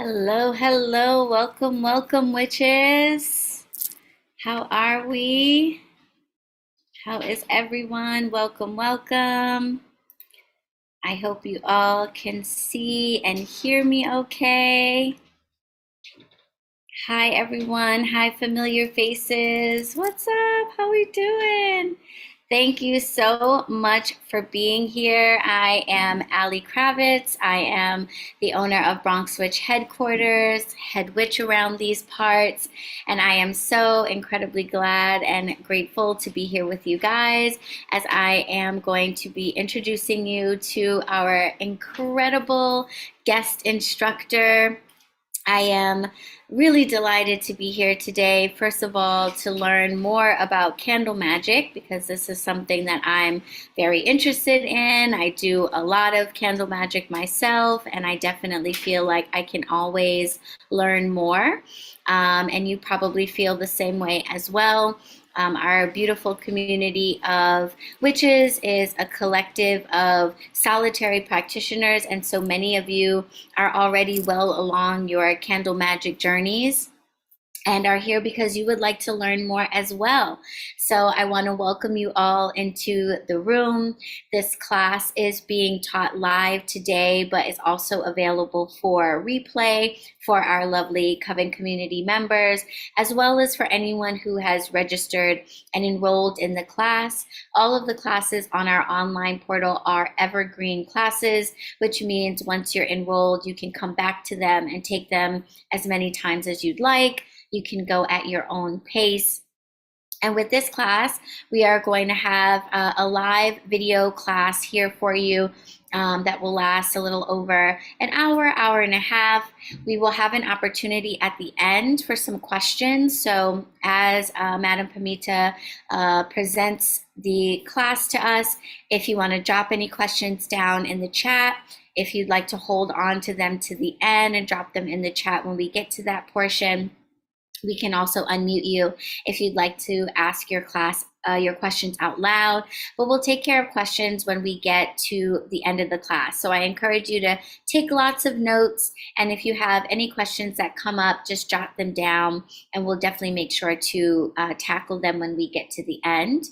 Hello, hello, welcome, welcome, witches. How are we? How is everyone? Welcome, welcome. I hope you all can see and hear me okay. Hi, everyone. Hi, familiar faces. What's up? How we doing? Thank you so much for being here. I am Ali Kravitz. I am the owner of BronxWitch HeadQuarters, head witch around these parts, and I am so incredibly glad and grateful to be here with you guys as I am going to be introducing you to our incredible guest instructor. I am really delighted to be here today, first of all, to learn more about candle magic because this is something that I'm very interested in. I do a lot of candle magic myself, and I definitely feel like I can always learn more. And you probably feel the same way as well. Our beautiful community of witches is a collective of solitary practitioners, and so many of you are already well along your candle magic journeys and are here because you would like to learn more as well. So I want to welcome you all into the room. This class is being taught live today, but is also available for replay for our lovely Coven community members, as well as for anyone who has registered and enrolled in the class. All of the classes on our online portal are evergreen classes, which means once you're enrolled, you can come back to them and take them as many times as you'd like. You can go at your own pace. And with this class, we are going to have a live video class here for you that will last a little over an hour, hour and a half. We will have an opportunity at the end for some questions. So as Madam Pamita presents the class to us, if you want to drop any questions down in the chat, if you'd like to hold on to them to the end and drop them in the chat when we get to that portion, we can also unmute you if you'd like to ask your questions out loud, but we'll take care of questions when we get to the end of the class. So I encourage you to take lots of notes, and if you have any questions that come up, just jot them down, and we'll definitely make sure to tackle them when we get to the end.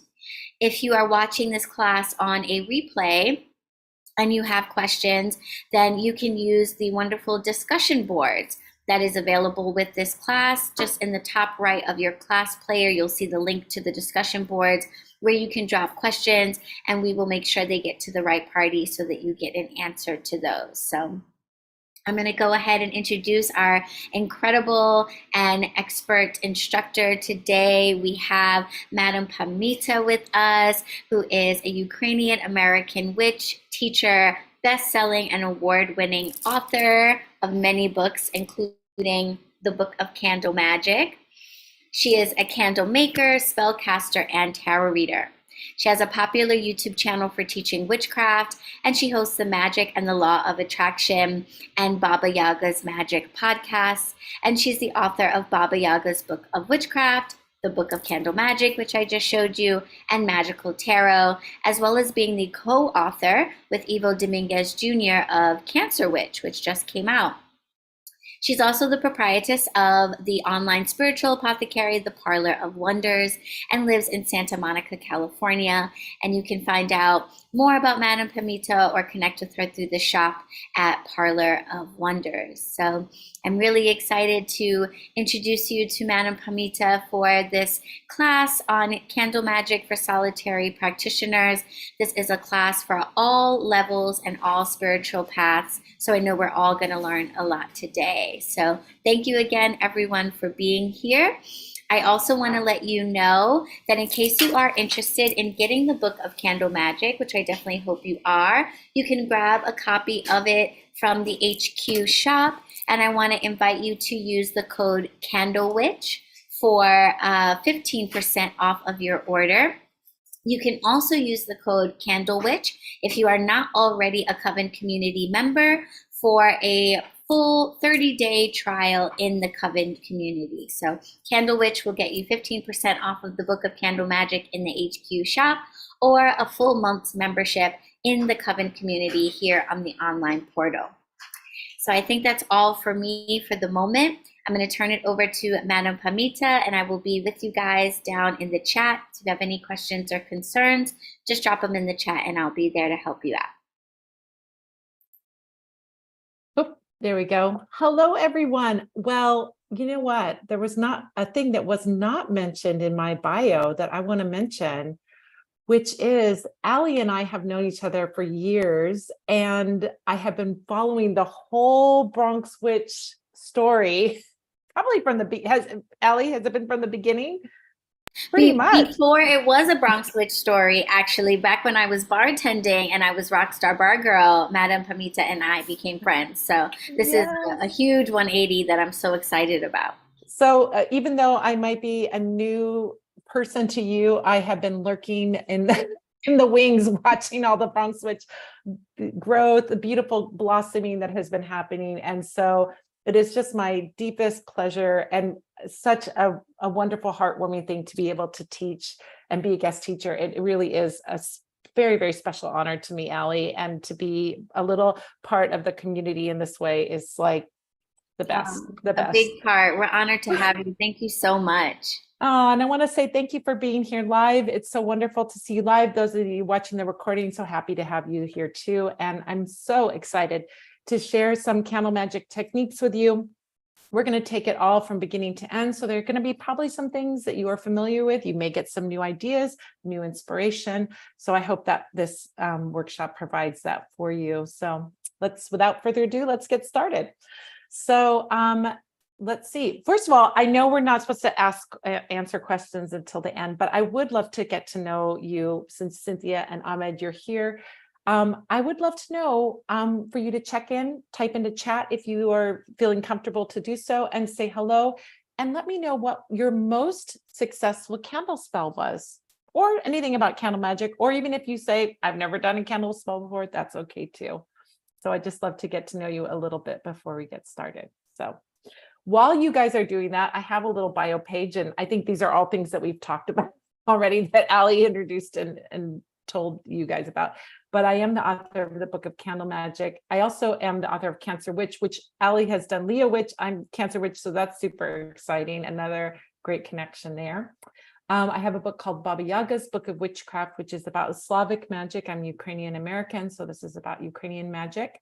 If you are watching this class on a replay, and you have questions, then you can use the wonderful discussion boards that is available with this class. Just in the top right of your class player, you'll see the link to the discussion boards where you can drop questions, and we will make sure they get to the right party so that you get an answer to those. So I'm going to go ahead and introduce our incredible and expert instructor today. We have Madam Pamita with us, who is a Ukrainian American witch, teacher, best-selling and award-winning author of many books, including the Book of Candle Magic. She is a candle maker, spellcaster, and tarot reader. She has a popular YouTube channel for teaching witchcraft, and she hosts the Magick and the Law of Attraction and Baba Yaga's Magic podcasts. And she's the author of Baba Yaga's Book of Witchcraft, the Book of Candle Magic, which I just showed you, and Magical Tarot, as well as being the co-author with Ivo Dominguez Jr. of Cancer Witch, which just came out. She's also the proprietress of the online spiritual apothecary, The Parlor of Wonders, and lives in Santa Monica, California. And you can find out more about Madam Pamita or connect with her through the shop at Parlor of Wonders. So I'm really excited to introduce you to Madam Pamita for this class on candle magic for solitary practitioners. This is a class for all levels and all spiritual paths. So I know we're all going to learn a lot today. So thank you again, everyone, for being here. I also want to let you know that in case you are interested in getting the Book of Candle Magic, which I definitely hope you are, you can grab a copy of it from the HQ shop. And I want to invite you to use the code CandleWitch for 15% off of your order. You can also use the code CandleWitch if you are not already a Coven community member for a full 30-day trial in the Coven community. So CandleWitch will get you 15% off of the Book of Candle Magic in the HQ shop, or a full month's membership in the Coven community here on the online portal. So I think that's all for me for the moment. I'm going to turn it over to Madam Pamita, and I will be with you guys down in the chat. If you have any questions or concerns, just drop them in the chat and I'll be there to help you out. Oh, there we go. Hello, everyone. Well, you know what? There was not a thing that was not mentioned in my bio that I want to mention, which is Allie and I have known each other for years, and I have been following the whole BronxWitch story, probably from the Allie, has it been from the beginning? Pretty much. Before it was a BronxWitch story, actually, back when I was bartending and I was Rockstar Bar Girl, Madam Pamita and I became friends. So this is a huge 180 that I'm so excited about. So even though I might be a new person to you, I have been lurking in the wings, watching all the BronxWitch growth, the beautiful blossoming that has been happening. And so it is just my deepest pleasure and such a wonderful, heartwarming thing to be able to teach and be a guest teacher. It really is a very, very special honor to me, Allie, and to be a little part of the community in this way is like the best, the best. A big part. We're honored to have you. Thank you so much. And I want to say thank you for being here live. It's so wonderful to see you live. Those of you watching the recording, so happy to have you here too. And I'm so excited to share some candle magic techniques with you. We're going to take it all from beginning to end. So there are going to be probably some things that you are familiar with. You may get some new ideas, new inspiration. So I hope that this workshop provides that for you. So without further ado, let's get started. So let's see. First of all, I know we're not supposed to answer questions until the end, but I would love to get to know you since Cynthia and Ahmed, you're here. I would love to know for you to check in, type into chat if you are feeling comfortable to do so, and say hello, and let me know what your most successful candle spell was, or anything about candle magic, or even if you say, I've never done a candle spell before, that's okay too. So I just love to get to know you a little bit before we get started. So while you guys are doing that, I have a little bio page, and I think these are all things that we've talked about already that Allie introduced and told you guys about. But I am the author of the book of Candle Magic. I also am the author of Cancer Witch, which Allie has done Leo Witch. I'm Cancer Witch, so that's super exciting. Another great connection there. I have a book called Baba Yaga's Book of Witchcraft, which is about Slavic magic. I'm Ukrainian American, so this is about Ukrainian magic.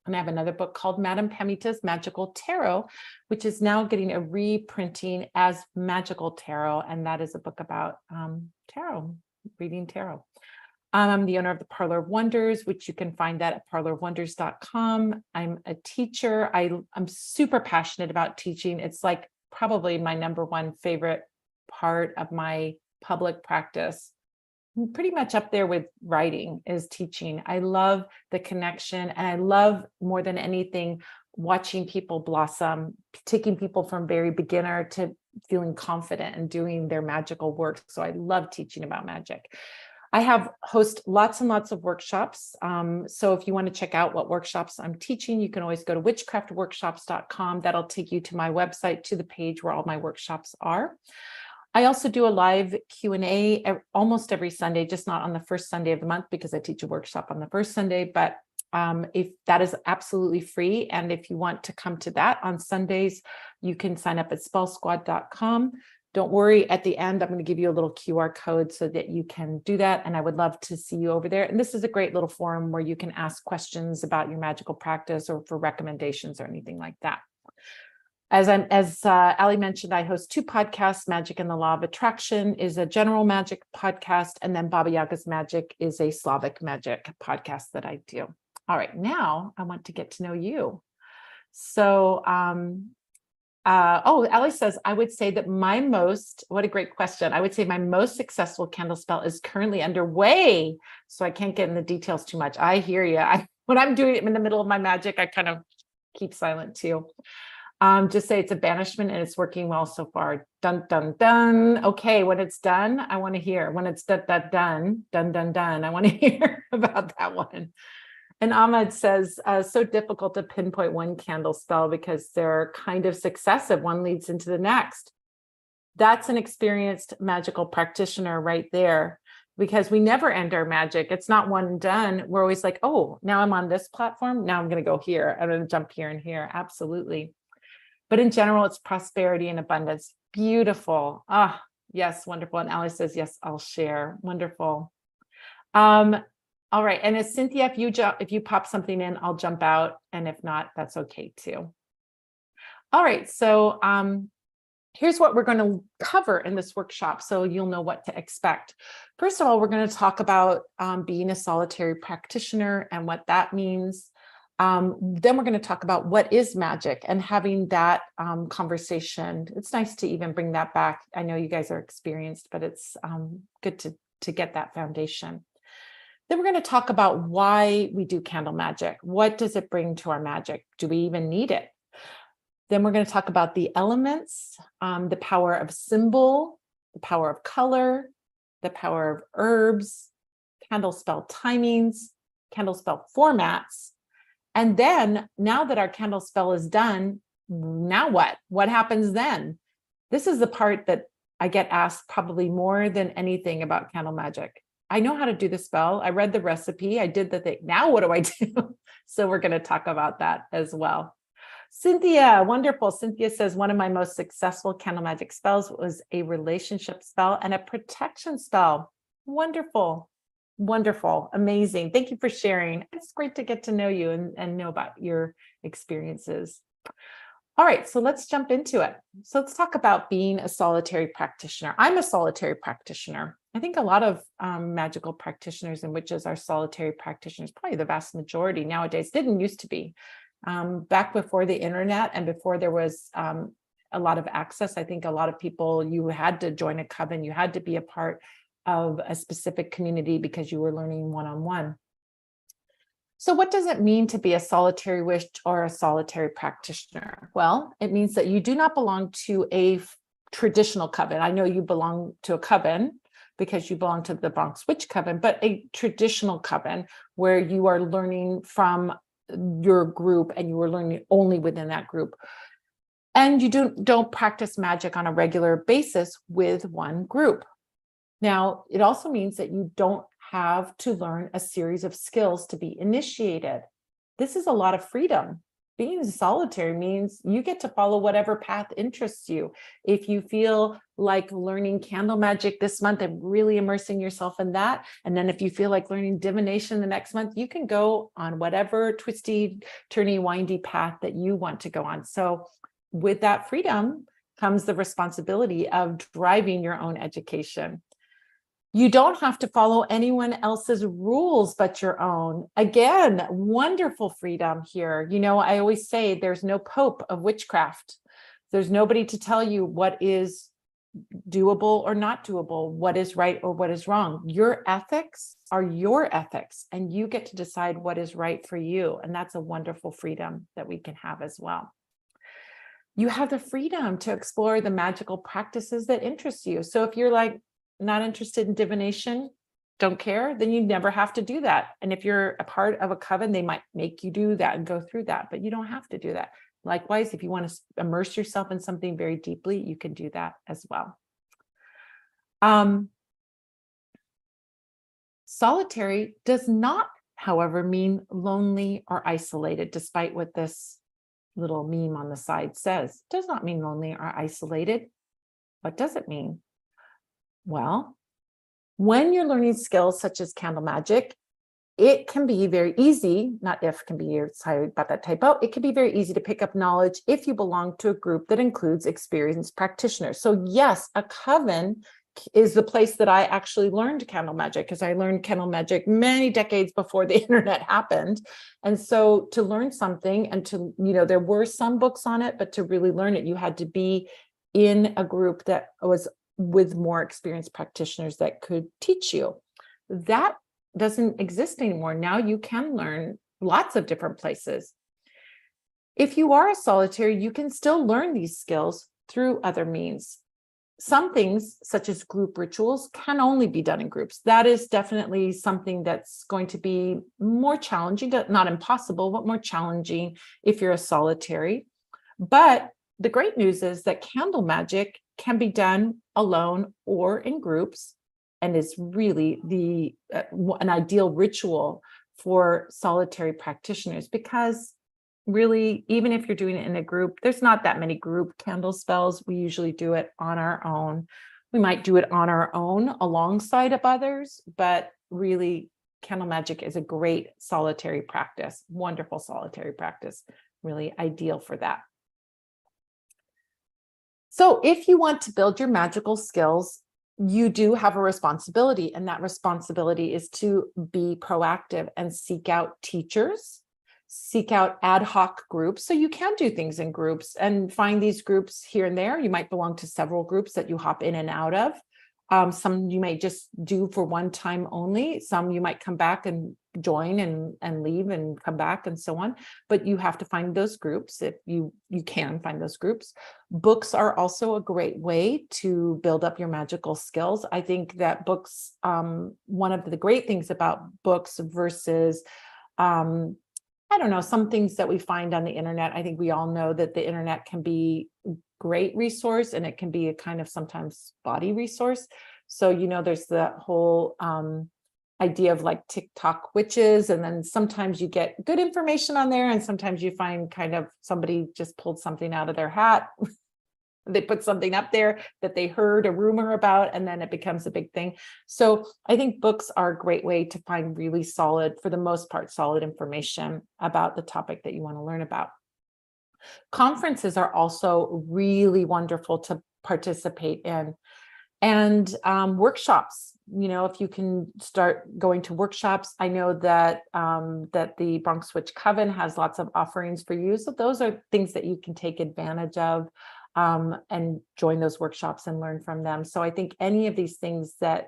And I have another book called Madam Pamita's Magical Tarot, which is now getting a reprinting as Magical Tarot. And that is a book about tarot, reading tarot. I'm the owner of the Parlor of Wonders, which you can find that at parlorofwonders.com. I'm a teacher. I'm super passionate about teaching. It's like probably my number one favorite part of my public practice. Pretty much up there with writing is teaching. I love the connection, and I love more than anything watching people blossom, taking people from very beginner to feeling confident and doing their magical work. So I love teaching about magic. I host lots and lots of workshops. So if you want to check out what workshops I'm teaching, you can always go to witchcraftworkshops.com. That'll take you to my website, to the page where all my workshops are. I also do a live Q&A almost every Sunday, just not on the first Sunday of the month because I teach a workshop on the first Sunday, but if that is absolutely free. And if you want to come to that on Sundays, you can sign up at spellsquad.com. Don't worry, at the end, I'm going to give you a little QR code so that you can do that. And I would love to see you over there. And this is a great little forum where you can ask questions about your magical practice or for recommendations or anything like that. As Allie mentioned, I host two podcasts. Magic and the Law of Attraction is a general magic podcast. And then Baba Yaga's Magic is a Slavic magic podcast that I do. All right, now I want to get to know you. So, Ellie says, I would say that what a great question. I would say my most successful candle spell is currently underway. So I can't get in the details too much. I hear you. When I'm doing it in the middle of my magic, I kind of keep silent too. Just say it's a banishment and it's working well so far. Dun, dun, dun. Okay, when it's done, I want to hear. When it's done, I want to hear about that one. And Ahmed says, so difficult to pinpoint one candle spell because they're kind of successive. One leads into the next. That's an experienced magical practitioner right there. because we never end our magic. It's not one and done. We're always like, oh, now I'm on this platform. Now I'm going to go here. I'm going to jump here and here. Absolutely. But in general, it's prosperity and abundance. Beautiful. Ah, yes, wonderful. And Alice says, yes, I'll share. Wonderful. All right. And as Cynthia, if you pop something in, I'll jump out. And if not, that's okay too. All right. So here's what we're going to cover in this workshop so you'll know what to expect. First of all, we're going to talk about being a solitary practitioner and what that means. Then we're going to talk about what is magic and having that conversation. It's nice to even bring that back. I know you guys are experienced, but it's good to get that foundation. Then we're going to talk about why we do candle magic. What does it bring to our magic? Do we even need it? Then we're going to talk about the elements, the power of symbol, the power of color, the power of herbs, candle spell timings, candle spell formats. And then now that our candle spell is done, now what? What happens then? This is the part that I get asked probably more than anything about candle magic. I know how to do the spell. I read the recipe. I did the thing. Now what do I do? So we're going to talk about that as well. Cynthia, wonderful. Cynthia says, one of my most successful candle magic spells was a relationship spell and a protection spell. Wonderful. Wonderful. Amazing. Thank you for sharing. It's great to get to know you and know about your experiences. All right, so let's jump into it. So let's talk about being a solitary practitioner. I'm a solitary practitioner. I think a lot of magical practitioners and witches are solitary practitioners, probably the vast majority nowadays. Didn't used to be. Back before the internet and before there was a lot of access, I think a lot of people, you had to join a coven, you had to be a part of a specific community because you were learning one-on-one. So what does it mean to be a solitary witch or a solitary practitioner? Well, it means that you do not belong to a traditional coven. I know you belong to a coven because you belong to the BronxWitch coven, but a traditional coven where you are learning from your group and you are learning only within that group. And you don't practice magic on a regular basis with one group. Now, it also means that you don't have to learn a series of skills to be initiated. This is a lot of freedom. Being solitary means you get to follow whatever path interests you. If you feel like learning candle magic this month and really immersing yourself in that, and then if you feel like learning divination the next month, you can go on whatever twisty, turny, windy path that you want to go on. So with that freedom comes the responsibility of driving your own education. You don't have to follow anyone else's rules but your own. Again, wonderful freedom here. You know, I always say there's no pope of witchcraft. There's nobody to tell you what is doable or not doable, what is right or what is wrong. Your ethics are your ethics, and you get to decide what is right for you. And that's a wonderful freedom that we can have as well. You have the freedom to explore the magical practices that interest you. So if you're like, not interested in divination, don't care, then you never have to do that. And if you're a part of a coven, they might make you do that and go through that, but you don't have to do that. Likewise, if you want to immerse yourself in something very deeply, you can do that as well. Solitary does not, however, mean lonely or isolated, despite what this little meme on the side says. It does not mean lonely or isolated. What does it mean? Well, when you're learning skills such as candle magic, it can be very easy, not if can be, sorry about that typo, it can be very easy to pick up knowledge if you belong to a group that includes experienced practitioners. So yes, a coven is the place that I actually learned candle magic, because I learned candle magic many decades before the internet happened. And so to learn something and to, you know, there were some books on it, but to really learn it, you had to be in a group that was with more experienced practitioners that could teach you. That doesn't exist anymore. Now you can learn lots of different places. If you are a solitary, you can still learn these skills through other means. Some things, such as group rituals, can only be done in groups. That is definitely something that's going to be more challenging, not impossible, but more challenging if you're a solitary. But the great news is that candle magic can be done alone or in groups. and is really an ideal ritual for solitary practitioners, because really, even if you're doing it in a group, there's not that many group candle spells. We usually do it on our own. We might do it on our own alongside of others, but really candle magic is a great solitary practice, wonderful solitary practice, really ideal for that. So if you want to build your magical skills, you do have a responsibility, and that responsibility is to be proactive and seek out teachers, seek out ad hoc groups. So you can do things in groups and find these groups here and there. You might belong to several groups that you hop in and out of. Some you might just do for one time only. Some you might come back and join and leave and come back and so on. But you have to find those groups if you can find those groups. Books are also a great way to build up your magical skills. I think that books, one of the great things about books versus I don't know, some things that we find on the internet. I think we all know that the internet can be a great resource, and it can be a kind of sometimes spotty resource. So, there's the whole idea of like TikTok witches, and then sometimes you get good information on there, and sometimes you find kind of somebody just pulled something out of their hat. They put something up there that they heard a rumor about, and then it becomes a big thing. So I think books are a great way to find really solid, for the most part, solid information about the topic that you want to learn about. Conferences are also really wonderful to participate in. And workshops, if you can start going to workshops. I know that that the BronxWitch Coven has lots of offerings for you. So those are things that you can take advantage of. And join those workshops and learn from them. So I think any of these things that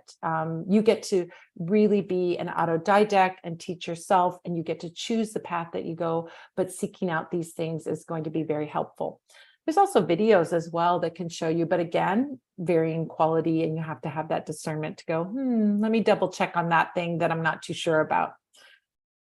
you get to really be an autodidact and teach yourself, and you get to choose the path that you go, but seeking out these things is going to be very helpful. There's also videos as well that can show you, but again, varying quality, and you have to have that discernment to go, let me double check on that thing that I'm not too sure about.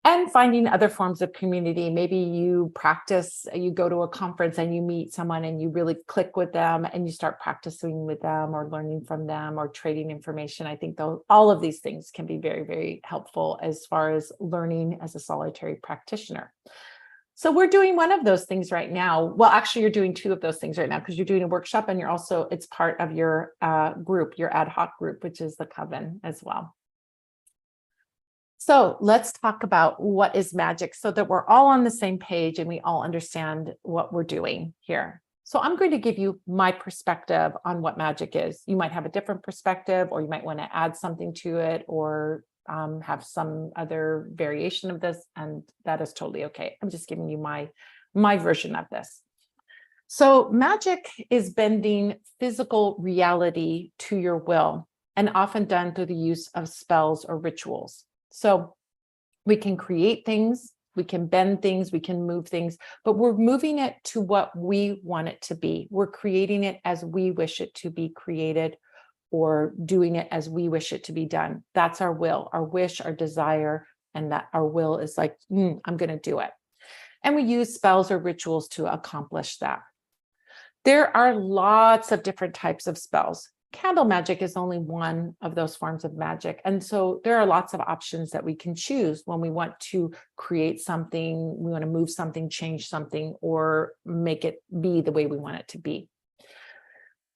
And finding other forms of community. Maybe you practice, you go to a conference and you meet someone and you really click with them, and you start practicing with them or learning from them or trading information. I think all of these things can be very, very helpful as far as learning as a solitary practitioner. So we're doing one of those things right now. Well, actually, you're doing two of those things right now, because you're doing a workshop, and it's part of your group, your ad hoc group, which is the Coven as well. So let's talk about what is magic, so that we're all on the same page and we all understand what we're doing here. So I'm going to give you my perspective on what magic is. You might have a different perspective, or you might want to add something to it, or have some other variation of this, and that is totally okay. I'm just giving you my version of this. So magic is bending physical reality to your will, and often done through the use of spells or rituals. So we can create things, we can bend things, we can move things, but we're moving it to what we want it to be. We're creating it as we wish it to be created, or doing it as we wish it to be done. That's our will, our wish, our desire, and that our will is like, I'm going to do it. And we use spells or rituals to accomplish that. There are lots of different types of spells. Candle magic is only one of those forms of magic. And so there are lots of options that we can choose when we want to create something, we want to move something, change something, or make it be the way we want it to be.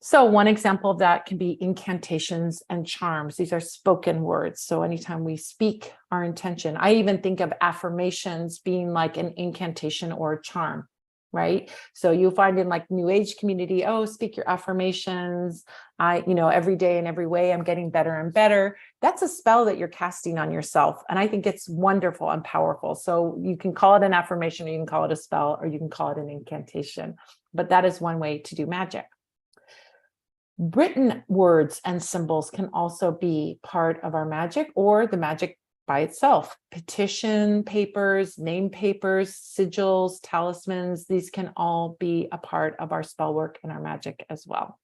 So one example of that can be incantations and charms. These are spoken words. So anytime we speak our intention, I even think of affirmations being like an incantation or a charm. Right. So you'll find in like New Age community, speak your affirmations. Every day in every way, I'm getting better and better. That's a spell that you're casting on yourself. And I think it's wonderful and powerful. So you can call it an affirmation, or you can call it a spell, or you can call it an incantation. But that is one way to do magic. Written words and symbols can also be part of our magic, or the magic by itself. Petition papers, name papers, sigils, talismans, these can all be a part of our spell work and our magic as well.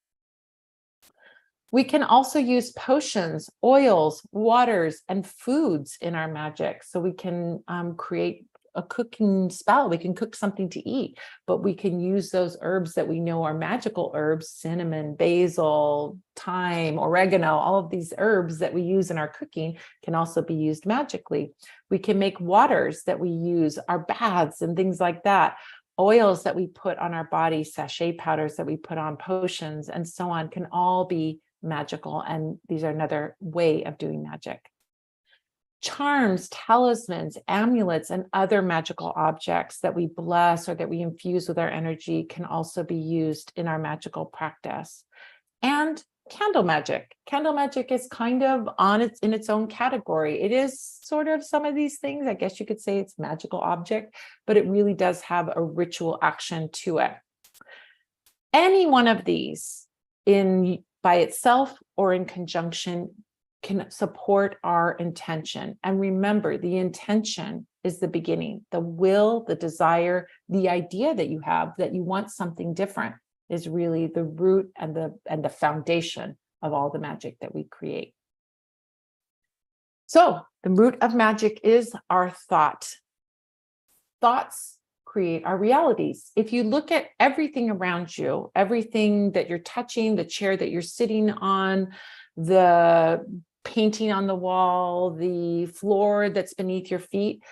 We can also use potions, oils, waters, and foods in our magic. So we can create a cooking spell. We can cook something to eat, but we can use those herbs that we know are magical herbs, cinnamon, basil, thyme, oregano, all of these herbs that we use in our cooking can also be used magically. We can make waters that we use, our baths and things like that. Oils that we put on our body, sachet powders that we put on, potions, and so on can all be magical. And these are another way of doing magic. Charms, talismans, amulets, and other magical objects that we bless or that we infuse with our energy can also be used in our magical practice. And candle magic. Candle magic is kind of in its own category. It is sort of some of these things. I guess you could say it's magical object, but it really does have a ritual action to it. Any one of these by itself or in conjunction can support our intention. And remember, the intention is the beginning. The will, the desire, the idea that you have that you want something different is really the root and the foundation of all the magic that we create. So the root of magic is our thought. Thoughts create our realities. If you look at everything around you, everything that you're touching, the chair that you're sitting on, the painting on the wall, the floor that's beneath your feet,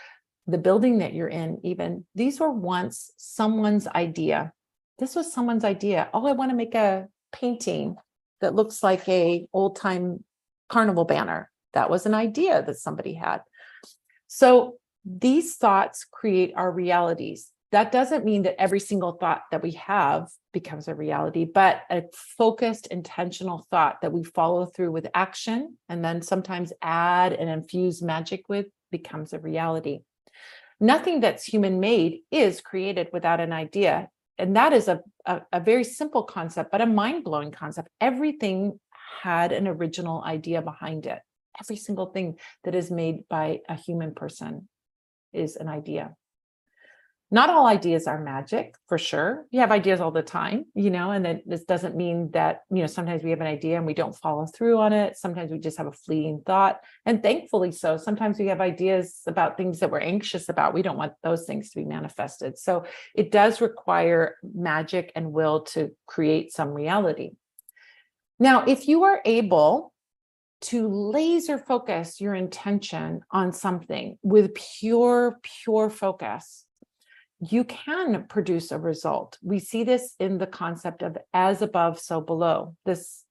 the building that you're in, even, these were once someone's idea. This was someone's idea. Oh, I want to make a painting that looks like a old-time carnival banner. That was an idea that somebody had. So these thoughts create our realities. That doesn't mean that every single thought that we have becomes a reality, but a focused, intentional thought that we follow through with action and then sometimes add and infuse magic with becomes a reality. Nothing that's human made is created without an idea. And that is a very simple concept, but a mind-blowing concept. Everything had an original idea behind it. Every single thing that is made by a human person is an idea. Not all ideas are magic, for sure. You have ideas all the time, and then this doesn't mean that, sometimes we have an idea and we don't follow through on it. Sometimes we just have a fleeting thought, and thankfully so. Sometimes we have ideas about things that we're anxious about. We don't want those things to be manifested. So it does require magic and will to create some reality. Now, if you are able to laser focus your intention on something with pure focus, you can produce a result. We see this in the concept of as above, so below. This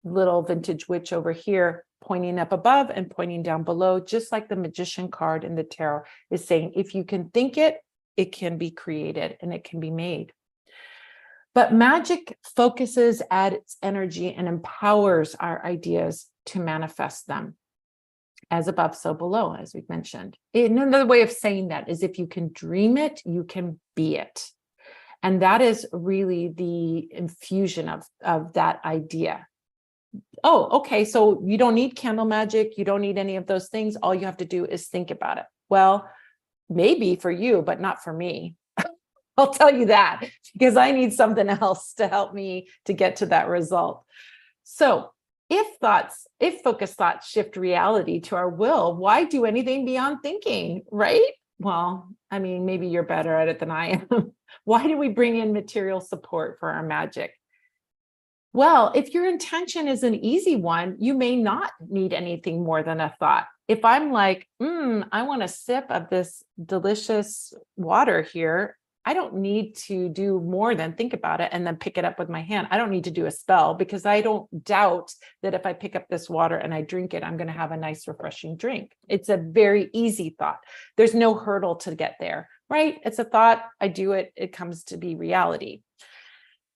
little vintage witch over here pointing up above and pointing down below, just like the magician card in the tarot is saying, if you can think it, it can be created and it can be made. But magic focuses, adds energy, and empowers our ideas to manifest them. As above, so below, as we've mentioned. Another way of saying that is if you can dream it, you can be it. And that is really the infusion of that idea. Oh, okay, so you don't need candle magic, you don't need any of those things. All you have to do is think about it. Well, maybe for you, but not for me. I'll tell you that, because I need something else to help me to get to that result. So if focused thoughts shift reality to our will, why do anything beyond thinking, right? Well, I mean, maybe you're better at it than I am. Why do we bring in material support for our magic? Well, if your intention is an easy one, you may not need anything more than a thought. If I'm like, I want a sip of this delicious water here, I don't need to do more than think about it and then pick it up with my hand. I don't need to do a spell, because I don't doubt that if I pick up this water and I drink it, I'm going to have a nice, refreshing drink. It's a very easy thought. There's no hurdle to get there, right? It's a thought. I do it. It comes to be reality.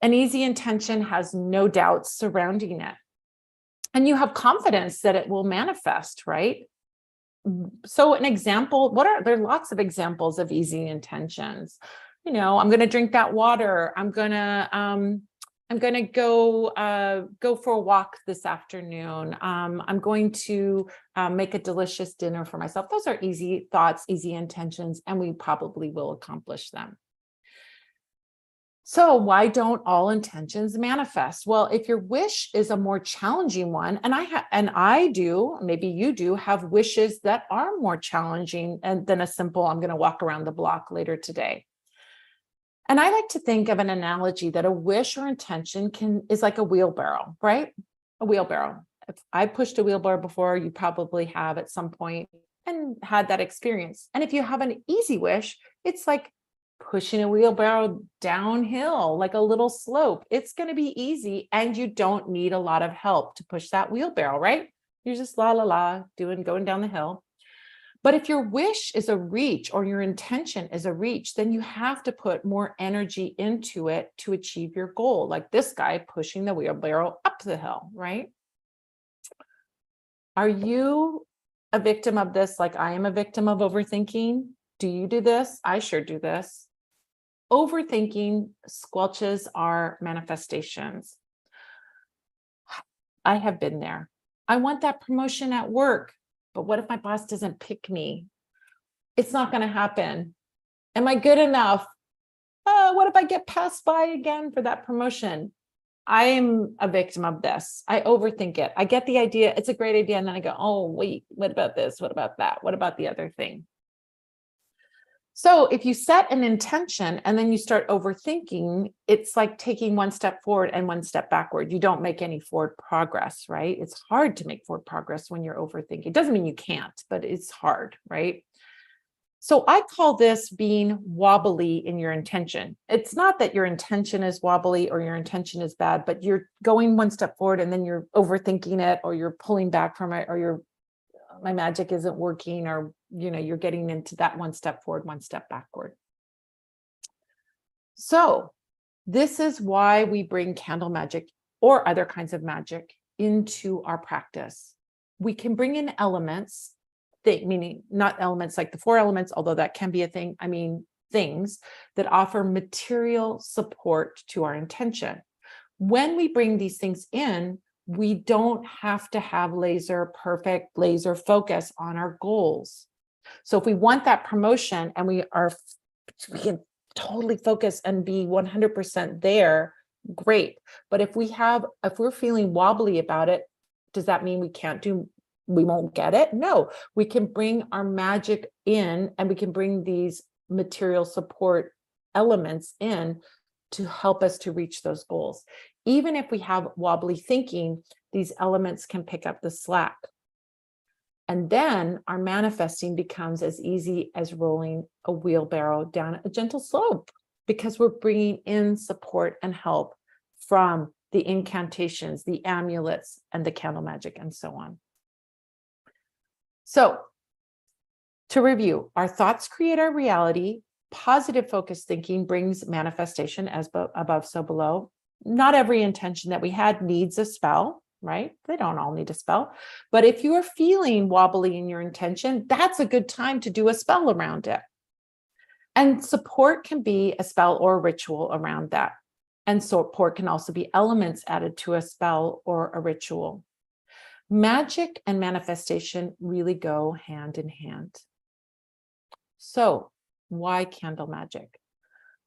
An easy intention has no doubts surrounding it. And you have confidence that it will manifest, right? So an example, there are lots of examples of easy intentions. I'm going to drink that water. I'm going to go for a walk this afternoon. I'm going to make a delicious dinner for myself. Those are easy thoughts, easy intentions, and we probably will accomplish them. So why don't all intentions manifest? Well, if your wish is a more challenging one, and I do, maybe you do have wishes that are more challenging and than a simple, I'm going to walk around the block later today. And I like to think of an analogy that a wish or intention is like a wheelbarrow, right? A wheelbarrow. If I pushed a wheelbarrow before, you probably have at some point and had that experience. And if you have an easy wish, it's like pushing a wheelbarrow downhill, like a little slope. It's going to be easy and you don't need a lot of help to push that wheelbarrow, right? You're just going down the hill. But if your wish is a reach or your intention is a reach, then you have to put more energy into it to achieve your goal, like this guy pushing the wheelbarrow up the hill, right? Are you a victim of this like I am a victim of overthinking? Do you do this? I sure do this. Overthinking squelches our manifestations. I have been there. I want that promotion at work, but what if my boss doesn't pick me? It's not going to happen. Am I good enough? What if I get passed by again for that promotion? I am a victim of this. I overthink it. I get the idea. It's a great idea. And then I go, oh, wait, what about this? What about that? What about the other thing? So if you set an intention and then you start overthinking, it's like taking one step forward and one step backward. You don't make any forward progress, right? It's hard to make forward progress when you're overthinking. It doesn't mean you can't, but it's hard, right? So I call this being wobbly in your intention. It's not that your intention is wobbly or your intention is bad, but you're going one step forward and then you're overthinking it, or you're pulling back from it, or my magic isn't working, or you're getting into that one step forward, one step backward. So this is why we bring candle magic or other kinds of magic into our practice. We can bring in elements, meaning not elements like the 4 elements, although that can be a thing. I mean, things that offer material support to our intention. When we bring these things in, we don't have to have perfect laser focus on our goals. So if we want that promotion and we can totally focus and be 100% there, great. But if we're feeling wobbly about it, does that mean we won't get it? No, we can bring our magic in and we can bring these material support elements in to help us to reach those goals. Even if we have wobbly thinking, these elements can pick up the slack. And then our manifesting becomes as easy as rolling a wheelbarrow down a gentle slope, because we're bringing in support and help from the incantations, the amulets, and the candle magic, and so on. So to review, our thoughts create our reality. Positive focused thinking brings manifestation, as above, so below. Not every intention that we had needs a spell, right? They don't all need a spell. But if you are feeling wobbly in your intention, that's a good time to do a spell around it. And support can be a spell or a ritual around that. And support can also be elements added to a spell or a ritual. Magic and manifestation really go hand in hand. So why candle magic?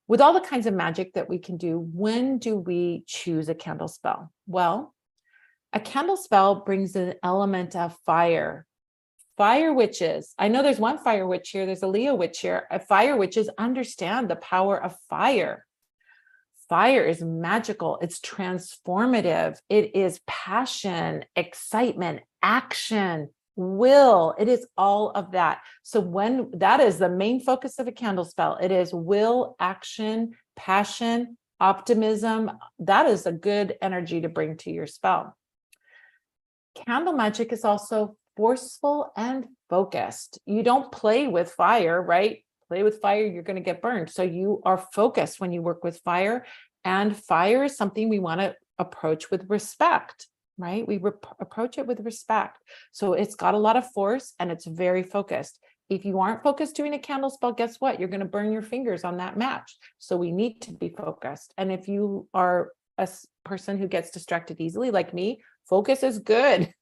With all the kinds of magic that we can do, when do we choose a candle spell? Well, a candle spell brings an element of fire. Fire witches. I know there's one fire witch here. There's a Leo witch here. Fire witches understand the power of fire. Fire is magical. It's transformative. It is passion, excitement, action, will. It is all of that. So when that is the main focus of a candle spell, it is will, action, passion, optimism. That is a good energy to bring to your spell. Candle magic is also forceful and focused. You don't play with fire, right? Play with fire, you're going to get burned. So you are focused when you work with fire, and fire is something we want to approach with respect, right? We approach it with respect. So it's got a lot of force and it's very focused. If you aren't focused doing a candle spell, guess what? You're going to burn your fingers on that match. So we need to be focused. And if you are a person who gets distracted easily, like me, focus is good.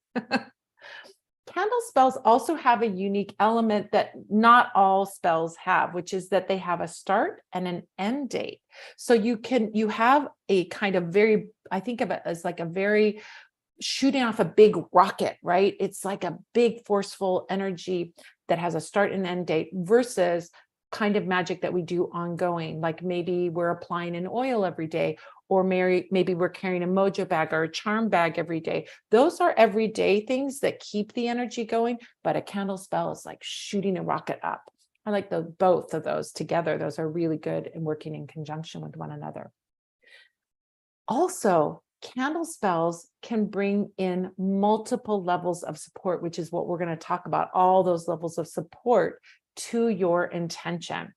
Candle spells also have a unique element that not all spells have, which is that they have a start and an end date. So you have a kind of very, I think of it as like a very shooting off a big rocket, right? It's like a big forceful energy that has a start and end date versus kind of magic that we do ongoing. Like maybe we're applying an oil every day, or maybe we're carrying a mojo bag or a charm bag every day. Those are everyday things that keep the energy going, but a candle spell is like shooting a rocket up. I like both of those together. Those are really good and working in conjunction with one another. Also, candle spells can bring in multiple levels of support, which is what we're going to talk about, all those levels of support to your intention.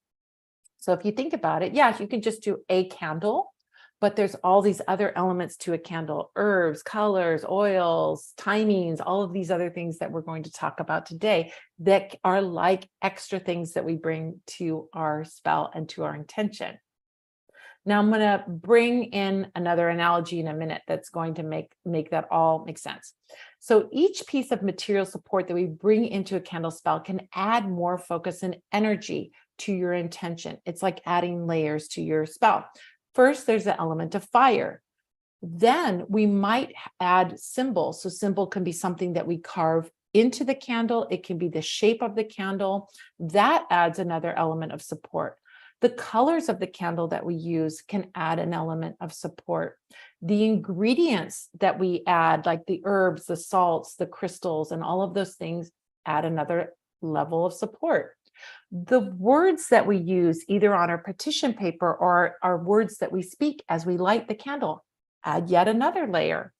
So if you think about it, yes, you can just do a candle, but there's all these other elements to a candle: herbs, colors, oils, timings, all of these other things that we're going to talk about today that are like extra things that we bring to our spell and to our intention. Now I'm going to bring in another analogy in a minute that's going to make that all make sense. So each piece of material support that we bring into a candle spell can add more focus and energy to your intention. It's like adding layers to your spell. First, there's the element of fire. Then we might add symbols. So symbol can be something that we carve into the candle. It can be the shape of the candle. That adds another element of support. The colors of the candle that we use can add an element of support. The ingredients that we add, like the herbs, the salts, the crystals, and all of those things, add another level of support. The words that we use, either on our petition paper or our words that we speak as we light the candle, add yet another layer.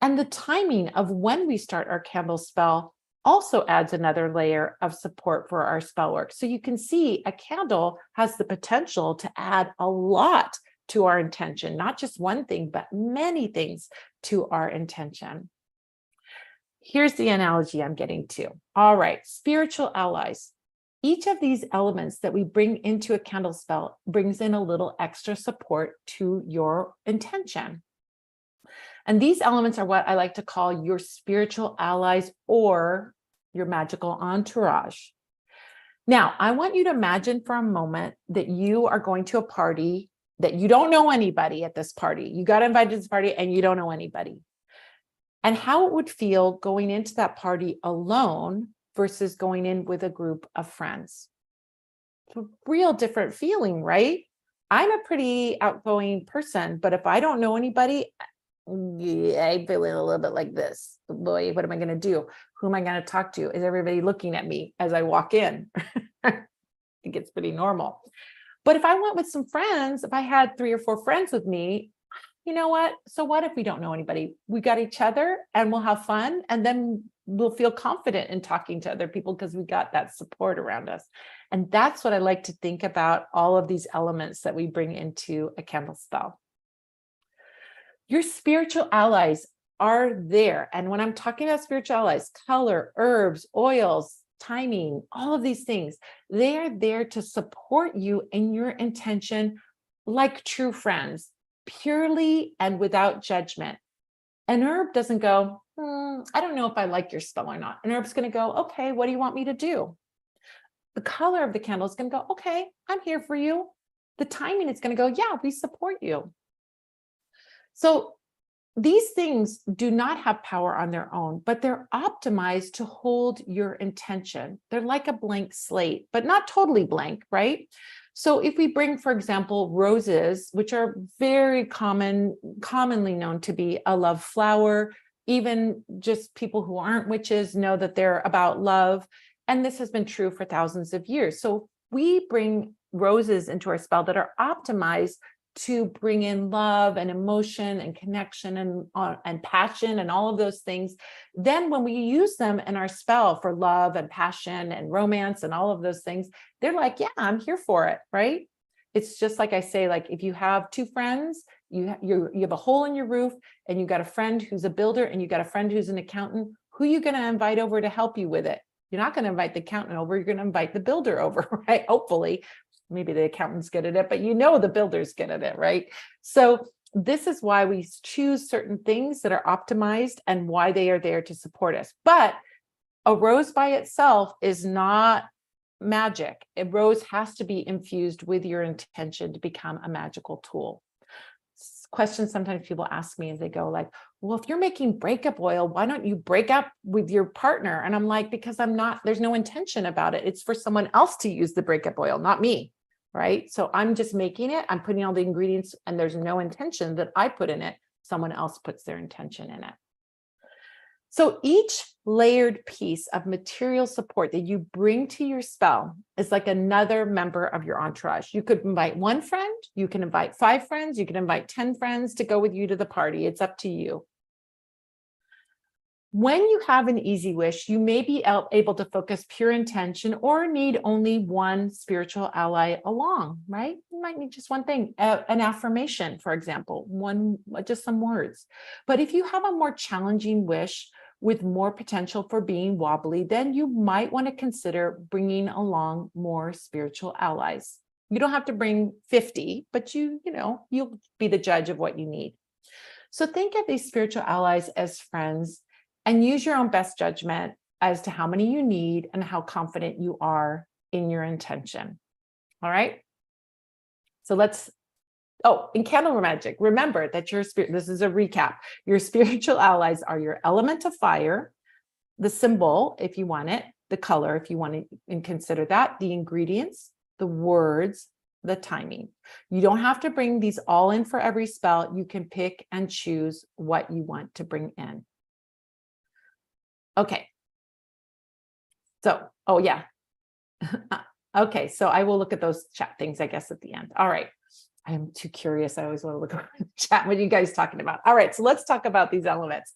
And the timing of when we start our candle spell also adds another layer of support for our spell work. So you can see a candle has the potential to add a lot to our intention, not just one thing, but many things to our intention. Here's the analogy I'm getting to. All right, spiritual allies. Each of these elements that we bring into a candle spell brings in a little extra support to your intention. And these elements are what I like to call your spiritual allies or your magical entourage. Now, I want you to imagine for a moment that you are going to a party that you don't know anybody at this party. You got invited to this party and you don't know anybody. And how it would feel going into that party alone versus going in with a group of friends. It's a real different feeling, right? I'm a pretty outgoing person, but if I don't know anybody, I'm feeling a little bit like this. Boy, what am I going to do? Who am I going to talk to? Is everybody looking at me as I walk in? I think it's pretty normal. But if I went with some friends, if I had 3 or 4 friends with me, you know what? So what if we don't know anybody? We got each other and we'll have fun. And then we'll feel confident in talking to other people because we got that support around us. And that's what I like to think about all of these elements that we bring into a candle spell. Your spiritual allies are there. And when I'm talking about spiritual allies, color, herbs, oils, timing, all of these things, they are there to support you in your intention like true friends, purely and without judgment. An herb doesn't go, I don't know if I like your spell or not. An herb's going to go, okay, what do you want me to do? The color of the candle is going to go, okay, I'm here for you. The timing is going to go, yeah, we support you. So these things do not have power on their own, but they're optimized to hold your intention. They're like a blank slate, but not totally blank, right? So if we bring, for example, roses, which are very commonly known to be a love flower, even just people who aren't witches know that they're about love. And this has been true for thousands of years. So we bring roses into our spell that are optimized to bring in love and emotion and connection and passion and all of those things. Then when we use them in our spell for love and passion and romance and all of those things, they're like, yeah, I'm here for it, right? It's just like I say, like if you have 2 friends, you have a hole in your roof and you got a friend who's a builder and you got a friend who's an accountant, who are you going to invite over to help you with it? You're not going to invite the accountant over, you're going to invite the builder over, right? Hopefully. Maybe the accountant's good at it, but you know the builder's good at it, right? So this is why we choose certain things that are optimized and why they are there to support us. But A rose by itself is not magic. A rose has to be infused with your intention to become a magical tool. Questions sometimes people ask me as they go like, well, if you're making breakup oil, why don't you break up with your partner? And I'm like, because there's no intention about it. It's for someone else to use the breakup oil, not me, right? So I'm just making it, I'm putting all the ingredients, and there's no intention that I put in it. Someone else puts their intention in it. So each layered piece of material support that you bring to your spell is like another member of your entourage. You could invite one friend, you can invite 5 friends, you can invite 10 friends to go with you to the party. It's up to you. When you have an easy wish, you may be able to focus pure intention or need only one spiritual ally along, right? You might need just one thing, an affirmation, for example, just some words. But if you have a more challenging wish with more potential for being wobbly, then you might want to consider bringing along more spiritual allies. You don't have to bring 50, but you'll be the judge of what you need. So think of these spiritual allies as friends and use your own best judgment as to how many you need and how confident you are in your intention. All right. So in candle magic, remember that this is a recap. Your spiritual allies are your element of fire, the symbol, if you want it, the color, if you want to and consider that, the ingredients, the words, the timing. You don't have to bring these all in for every spell. You can pick and choose what you want to bring in. Okay. So, okay. So I will look at those chat things, I guess, at the end. All right. I'm too curious. I always want to look at the chat. What are you guys talking about? All right. So let's talk about these elements.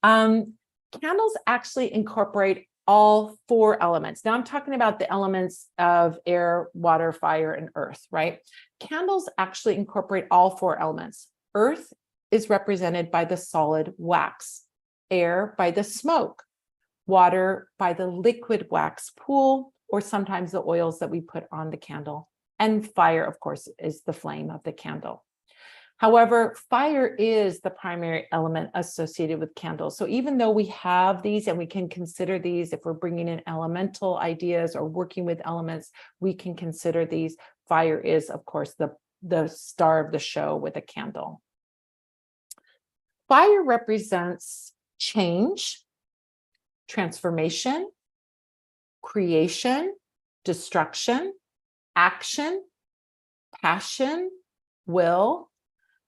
Candles actually incorporate all 4 elements. Now I'm talking about the elements of air, water, fire, and earth, right? Candles actually incorporate all 4 elements. Earth is represented by the solid wax, air by the smoke, water by the liquid wax pool, or sometimes the oils that we put on the candle. And fire, of course, is the flame of the candle. However, fire is the primary element associated with candles. So even though we have these and we can consider these, if we're bringing in elemental ideas or working with elements, we can consider these. Fire is, of course, the star of the show with a candle. Fire represents change, transformation, creation, destruction, action, passion, will.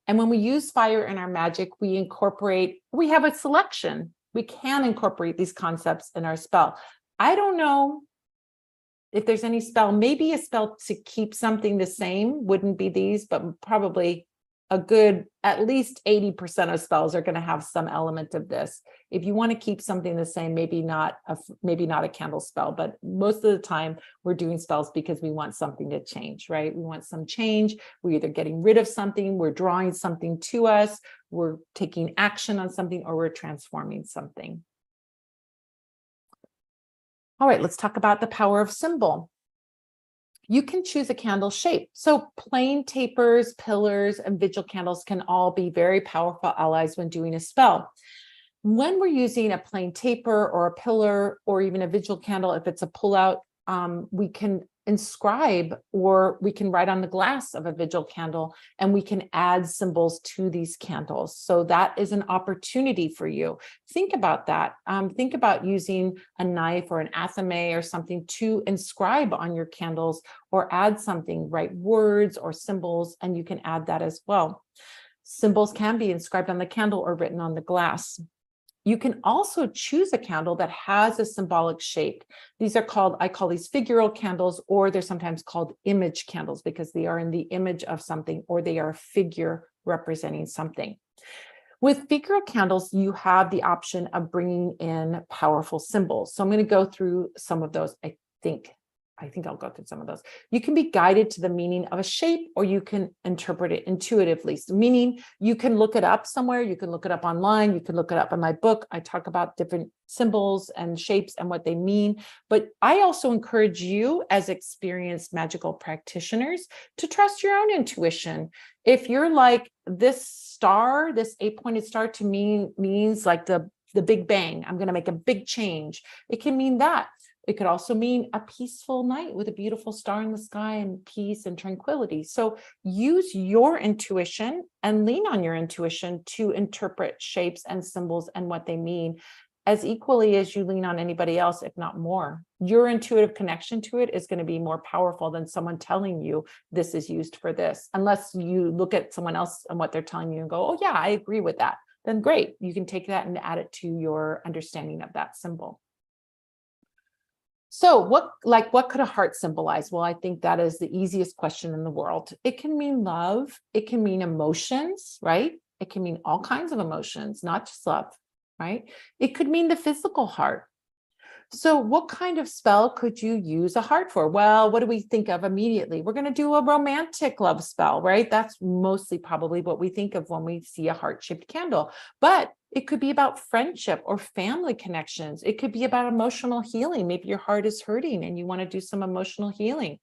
And when we use fire in our magic, we have a selection. We can incorporate these concepts in our spell. I don't know if there's any spell, maybe a spell to keep something the same wouldn't be these, but probably a good, at least 80% of spells are going to have some element of this. If you want to keep something the same, maybe not a candle spell, but most of the time we're doing spells because we want something to change, right? We want some change. We're either getting rid of something, we're drawing something to us, we're taking action on something, or we're transforming something. All right, let's talk about the power of symbol. You can choose a candle shape. So plain tapers, pillars, and vigil candles can all be very powerful allies when doing a spell. When we're using a plain taper or a pillar or even a vigil candle, if it's a pullout, we can inscribe or we can write on the glass of a vigil candle, and we can add symbols to these candles. So that is an opportunity for you. Think about that. Think about using a knife or an athame or something to inscribe on your candles or add something, write words or symbols, and you can add that as well. Symbols can be inscribed on the candle or written on the glass. You can also choose a candle that has a symbolic shape. These are I call these figural candles, or they're sometimes called image candles because they are in the image of something, or they are a figure representing something. With figural candles, you have the option of bringing in powerful symbols. So I'm going to go through some of those. I think I'll go through some of those. You can be guided to the meaning of a shape, or you can interpret it intuitively. So meaning, you can look it up somewhere, you can look it up online, you can look it up in my book. I talk about different symbols and shapes and what they mean. But I also encourage you as experienced magical practitioners to trust your own intuition. If you're like, this star, this 8-pointed star to me means like the the big bang. I'm going to make a big change. It can mean that. It could also mean a peaceful night with a beautiful star in the sky and peace and tranquility. So use your intuition and lean on your intuition to interpret shapes and symbols and what they mean as equally as you lean on anybody else, if not more. Your intuitive connection to it is going to be more powerful than someone telling you this is used for this, unless you look at someone else and what they're telling you and go, oh yeah, I agree with that. Then great, you can take that and add it to your understanding of that symbol. So what could a heart symbolize? Well, I think that is the easiest question in the world. It can mean love. It can mean emotions, right? It can mean all kinds of emotions, not just love, right? It could mean the physical heart. So what kind of spell could you use a heart for? Well, what do we think of immediately? We're going to do a romantic love spell, right? That's mostly probably what we think of when we see a heart-shaped candle. But it could be about friendship or family connections. It could be about emotional healing. Maybe your heart is hurting and you want to do some emotional healing.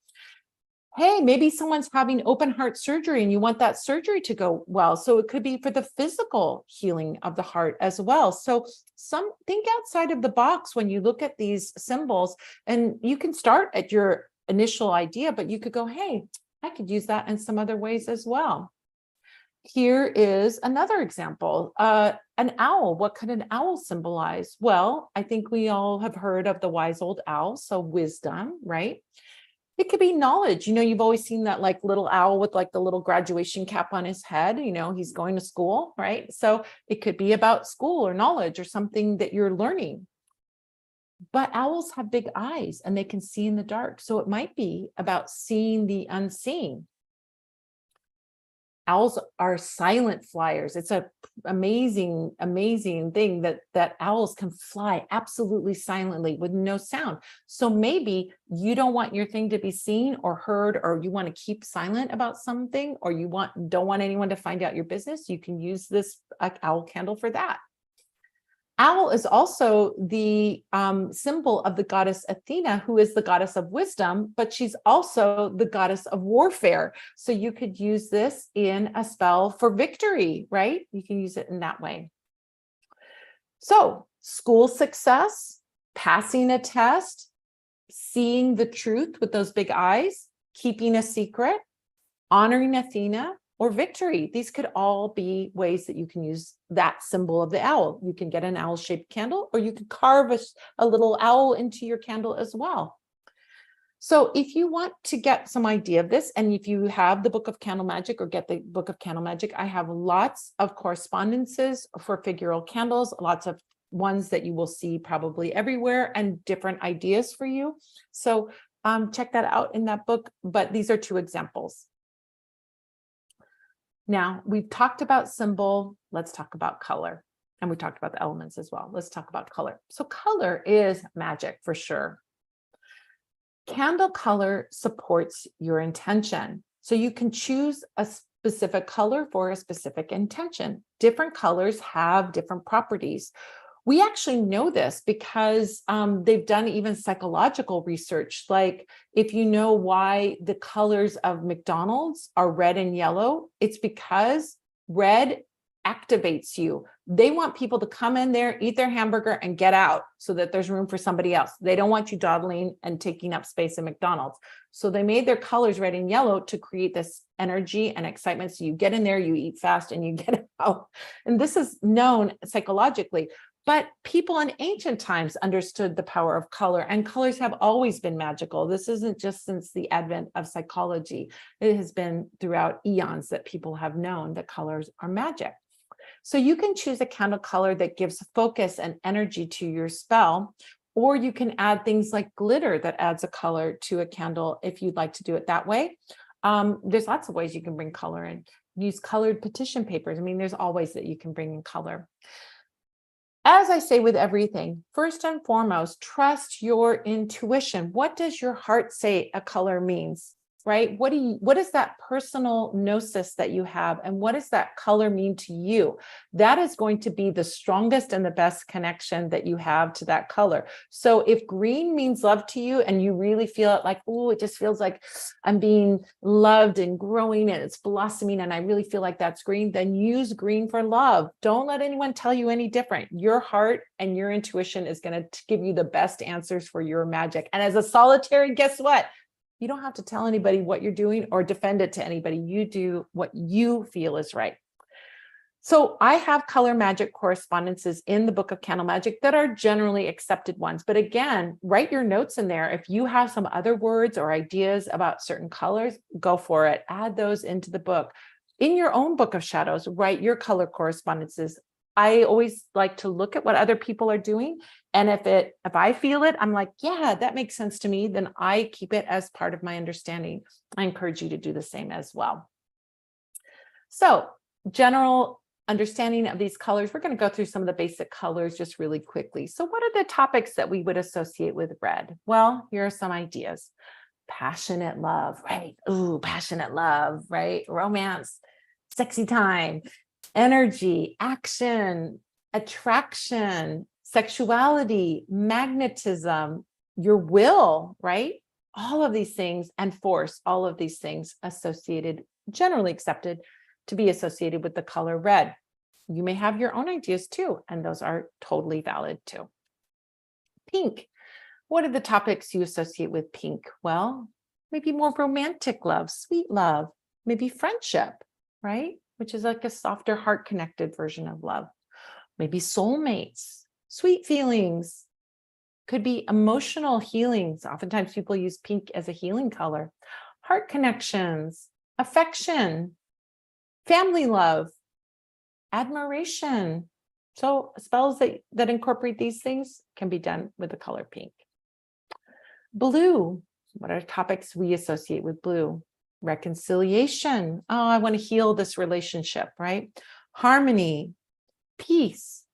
Hey, maybe someone's having open heart surgery and you want that surgery to go well. So it could be for the physical healing of the heart as well. So think outside of the box when you look at these symbols, and you can start at your initial idea, but you could go, hey, I could use that in some other ways as well. Here is another example, an owl. What could an owl symbolize? Well, I think we all have heard of the wise old owl, so wisdom, right? It could be knowledge. You've always seen that like little owl with like the little graduation cap on his head. He's going to school, right? So it could be about school or knowledge or something that you're learning. But owls have big eyes and they can see in the dark. So it might be about seeing the unseen. Owls are silent flyers. It's an amazing, amazing thing that owls can fly absolutely silently with no sound. So maybe you don't want your thing to be seen or heard, or you want to keep silent about something, or you don't want anyone to find out your business. You can use this owl candle for that. Owl is also the symbol of the goddess Athena, who is the goddess of wisdom, but she's also the goddess of warfare. So you could use this in a spell for victory, right? You can use it in that way. So school success, passing a test, seeing the truth with those big eyes, keeping a secret, honoring Athena, or victory. These could all be ways that you can use that symbol of the owl. You can get an owl-shaped candle, or you could carve a little owl into your candle as well. So if you want to get some idea of this, and if you have the book of Candle Magic or get the book of Candle Magic, I have lots of correspondences for figural candles, lots of ones that you will see probably everywhere, and different ideas for you. So check that out in that book, but these are two examples. Now, we've talked about symbol, let's talk about color. And we talked about the elements as well. Let's talk about color. So color is magic for sure. Candle color supports your intention. So you can choose a specific color for a specific intention. Different colors have different properties. We actually know this because they've done even psychological research. Like if you know why the colors of McDonald's are red and yellow, it's because red activates you. They want people to come in there, eat their hamburger and get out so that there's room for somebody else. They don't want you dawdling and taking up space in McDonald's. So they made their colors red and yellow to create this energy and excitement. So you get in there, you eat fast and you get out. And this is known psychologically. But people in ancient times understood the power of color, and colors have always been magical. This isn't just since the advent of psychology. It has been throughout eons that people have known that colors are magic. So you can choose a candle color that gives focus and energy to your spell, or you can add things like glitter that adds a color to a candle if you'd like to do it that way. There's lots of ways you can bring color in. Use colored petition papers. I mean, there's all ways that you can bring in color. As I say with everything, first and foremost, trust your intuition. What does your heart say a color means? right? What is that personal gnosis that you have? And what does that color mean to you? That is going to be the strongest and the best connection that you have to that color. So if green means love to you and you really feel it like, oh, it just feels like I'm being loved and growing and it's blossoming and I really feel like that's green, then use green for love. Don't let anyone tell you any different. Your heart and your intuition is going to give you the best answers for your magic. And as a solitary, guess what? You don't have to tell anybody what you're doing or defend it to anybody. You do what you feel is right. So I have color magic correspondences in the book of Candle Magic that are generally accepted ones. But again, write your notes in there. If you have some other words or ideas about certain colors, go for it. Add those into the book. In your own book of shadows, write your color correspondences. I always like to look at what other people are doing. And if I feel it, I'm like, yeah, that makes sense to me. Then I keep it as part of my understanding. I encourage you to do the same as well. So general understanding of these colors, we're going to go through some of the basic colors just really quickly. So what are the topics that we would associate with red? Well, here are some ideas. Passionate love, right? Ooh, passionate love, right? Romance, sexy time, energy, action, attraction, sexuality, magnetism, your will, right? All of these things, and force, all of these things associated, generally accepted to be associated with the color red. You may have your own ideas too, and those are totally valid too. Pink. What are the topics you associate with pink? Well, maybe more romantic love, sweet love, maybe friendship, right? Which is like a softer heart-connected version of love. Maybe soulmates, sweet feelings, could be emotional healings. Oftentimes people use pink as a healing color. Heart connections, affection, family love, admiration. So spells that incorporate these things can be done with the color pink. Blue. What are topics we associate with blue? Reconciliation. Oh, I want to heal this relationship, right? Harmony, peace,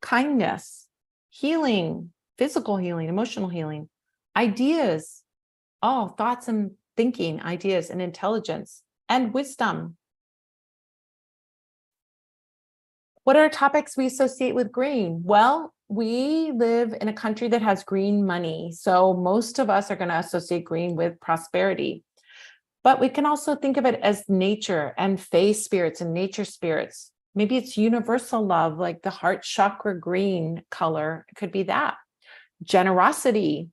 kindness, healing, physical healing, emotional healing, ideas. Oh, thoughts and thinking, ideas and intelligence and wisdom. What are topics we associate with green? Well, we live in a country that has green money. So most of us are going to associate green with prosperity. But we can also think of it as nature and fae spirits and nature spirits. Maybe it's universal love, like the heart chakra green color. It could be that. Generosity,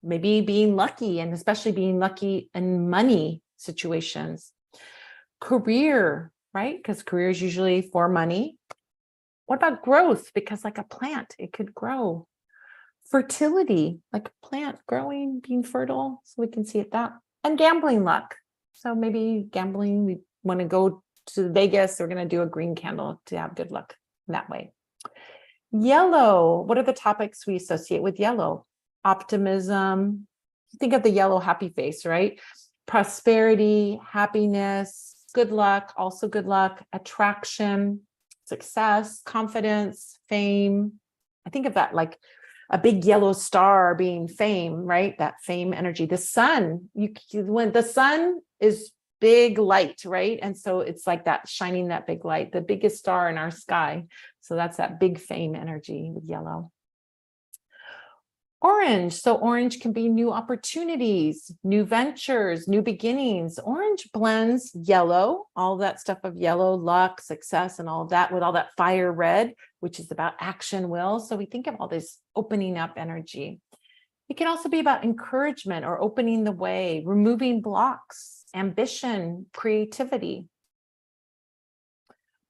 maybe being lucky, and especially being lucky in money situations. Career, right? Because career is usually for money. What about growth? Because like a plant, it could grow. Fertility, like a plant growing, being fertile. So we can see it that. And gambling luck. So maybe gambling, we want to go to Vegas, we're going to do a green candle to have good luck in that way. Yellow, what are the topics we associate with yellow? Optimism. Think of the yellow happy face, right? Prosperity, happiness, good luck, also good luck, attraction, success, confidence, fame. I think of that like a big yellow star being fame, right? That fame energy. The sun, when the sun is big light, right? And so it's like that shining that big light, the biggest star in our sky. So that's that big fame energy with yellow. Orange. So orange can be new opportunities, new ventures, new beginnings. Orange blends yellow, all that stuff of yellow, luck, success, and all of that with all that fire red, which is about action, will. So we think of all this opening up energy. It can also be about encouragement or opening the way, removing blocks, ambition, creativity.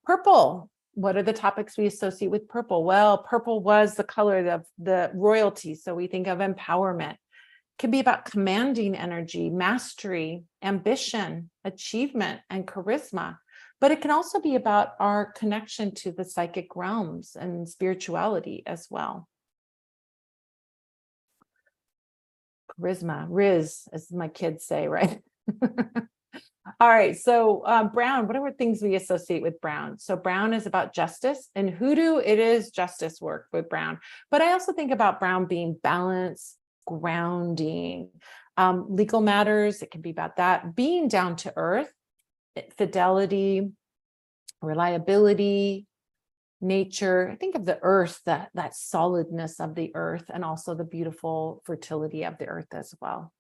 Purple. What are the topics we associate with purple? Well, purple was the color of the royalty. So we think of empowerment. It can be about commanding energy, mastery, ambition, achievement, and charisma. But it can also be about our connection to the psychic realms and spirituality as well. Charisma, Riz, as my kids say, right? All right, so brown, what are things we associate with brown? So brown is about justice. In hoodoo, it is justice work with brown. But I also think about brown being balance, grounding, Legal matters, it can be about that. Being down to earth, fidelity, reliability, nature. I think of the earth, that solidness of the earth, and also the beautiful fertility of the earth as well.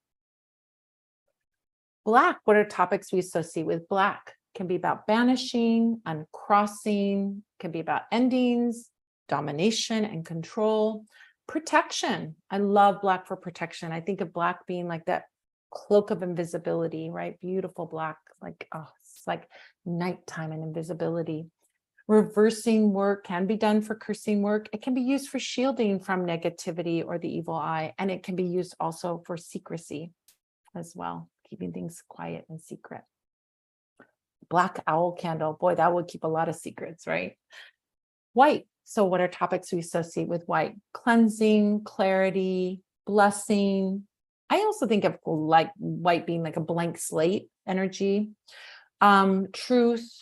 Black, what are topics we associate with black? Can be about banishing, uncrossing, can be about endings, domination and control, protection. I love black for protection. I think of black being like that cloak of invisibility, right? Beautiful black, like, oh, it's like nighttime and invisibility. Reversing work can be done for cursing work. It can be used for shielding from negativity or the evil eye. And it can be used also for secrecy as well, keeping things quiet and secret. Black owl candle, boy, that would keep a lot of secrets, right? White. So what are topics we associate with white? Cleansing, clarity, blessing. I also think of like white being like a blank slate energy. Truth,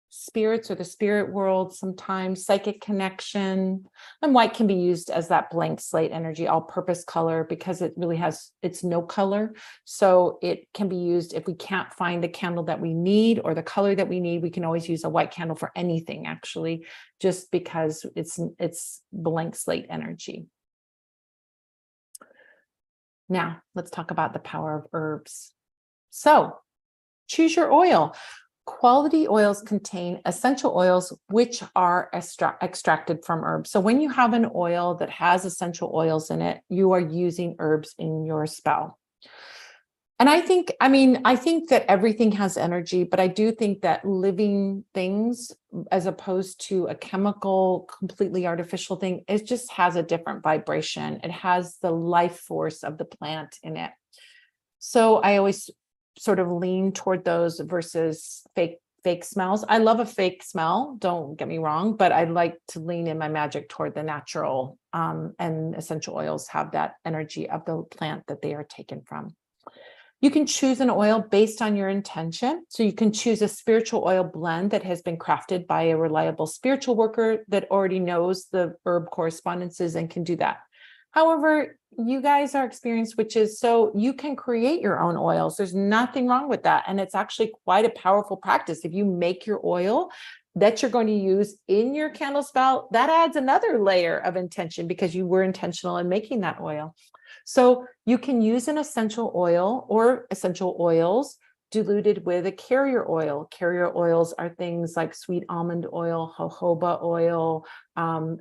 spirits or the spirit world, sometimes psychic connection. And white can be used as that blank slate energy, all-purpose color, because it really has, it's no color. So it can be used if we can't find the candle that we need or the color that we need, we can always use a white candle for anything, actually, just because it's blank slate energy. Now, let's talk about the power of herbs. So choose your oil. Quality oils contain essential oils which are extracted from herbs. So when you have an oil that has essential oils in it, you are using herbs in your spell. And I think that everything has energy, but I do think that living things, as opposed to a chemical, completely artificial thing, it just has a different vibration. It has the life force of the plant in it. So I always sort of lean toward those versus fake smells. I love a fake smell, don't get me wrong, but I like to lean in my magic toward the natural, and essential oils have that energy of the plant that they are taken from. You can choose an oil based on your intention. So you can choose a spiritual oil blend that has been crafted by a reliable spiritual worker that already knows the herb correspondences and can do that. However, you guys are experienced witches, so you can create your own oils. There's nothing wrong with that. And it's actually quite a powerful practice. If you make your oil that you're going to use in your candle spell, that adds another layer of intention because you were intentional in making that oil. So you can use an essential oil or essential oils diluted with a carrier oil. Carrier oils are things like sweet almond oil, jojoba oil,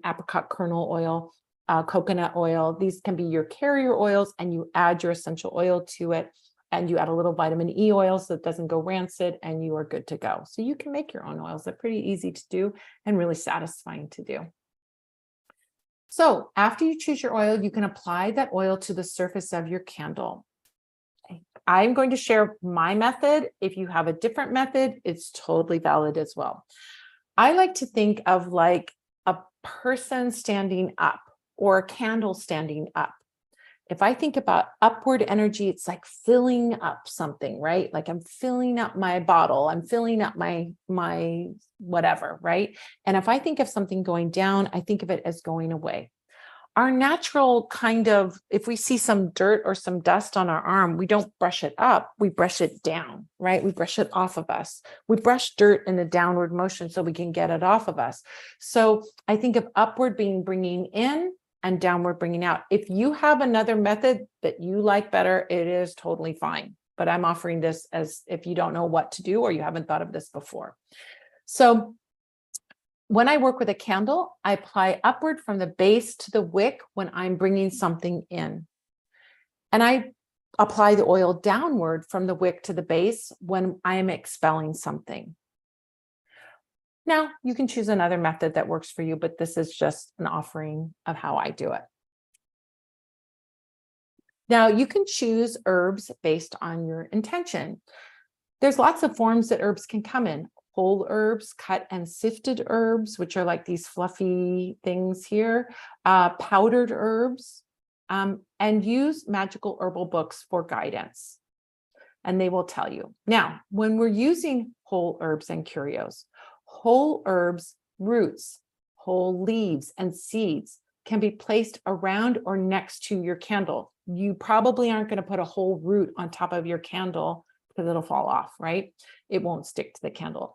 apricot kernel oil, coconut oil. These can be your carrier oils, and you add your essential oil to it, and you add a little vitamin E oil so it doesn't go rancid, and you are good to go. So you can make your own oils. They're pretty easy to do and really satisfying to do. So after you choose your oil, you can apply that oil to the surface of your candle. I'm going to share my method. If you have a different method, it's totally valid as well. I like to think of like a person standing up or a candle standing up. If I think about upward energy, it's like filling up something, right? Like I'm filling up my bottle, I'm filling up my whatever, right? And if I think of something going down, I think of it as going away. Our natural kind of, if we see some dirt or some dust on our arm, we don't brush it up, we brush it down, right? We brush it off of us. We brush dirt in a downward motion so we can get it off of us. So I think of upward being bringing in and downward bringing out. If you have another method that you like better, it is totally fine. But I'm offering this as if you don't know what to do or you haven't thought of this before. So when I work with a candle, I apply upward from the base to the wick when I'm bringing something in. And I apply the oil downward from the wick to the base when I am expelling something. Now, you can choose another method that works for you, but this is just an offering of how I do it. Now, you can choose herbs based on your intention. There's lots of forms that herbs can come in. Whole herbs, cut and sifted herbs, which are like these fluffy things here, powdered herbs, and use magical herbal books for guidance. And they will tell you. Now, when we're using whole herbs and curios, whole herbs, roots, whole leaves and seeds can be placed around or next to your candle. You probably aren't going to put a whole root on top of your candle because it'll fall off, right? It won't stick to the candle.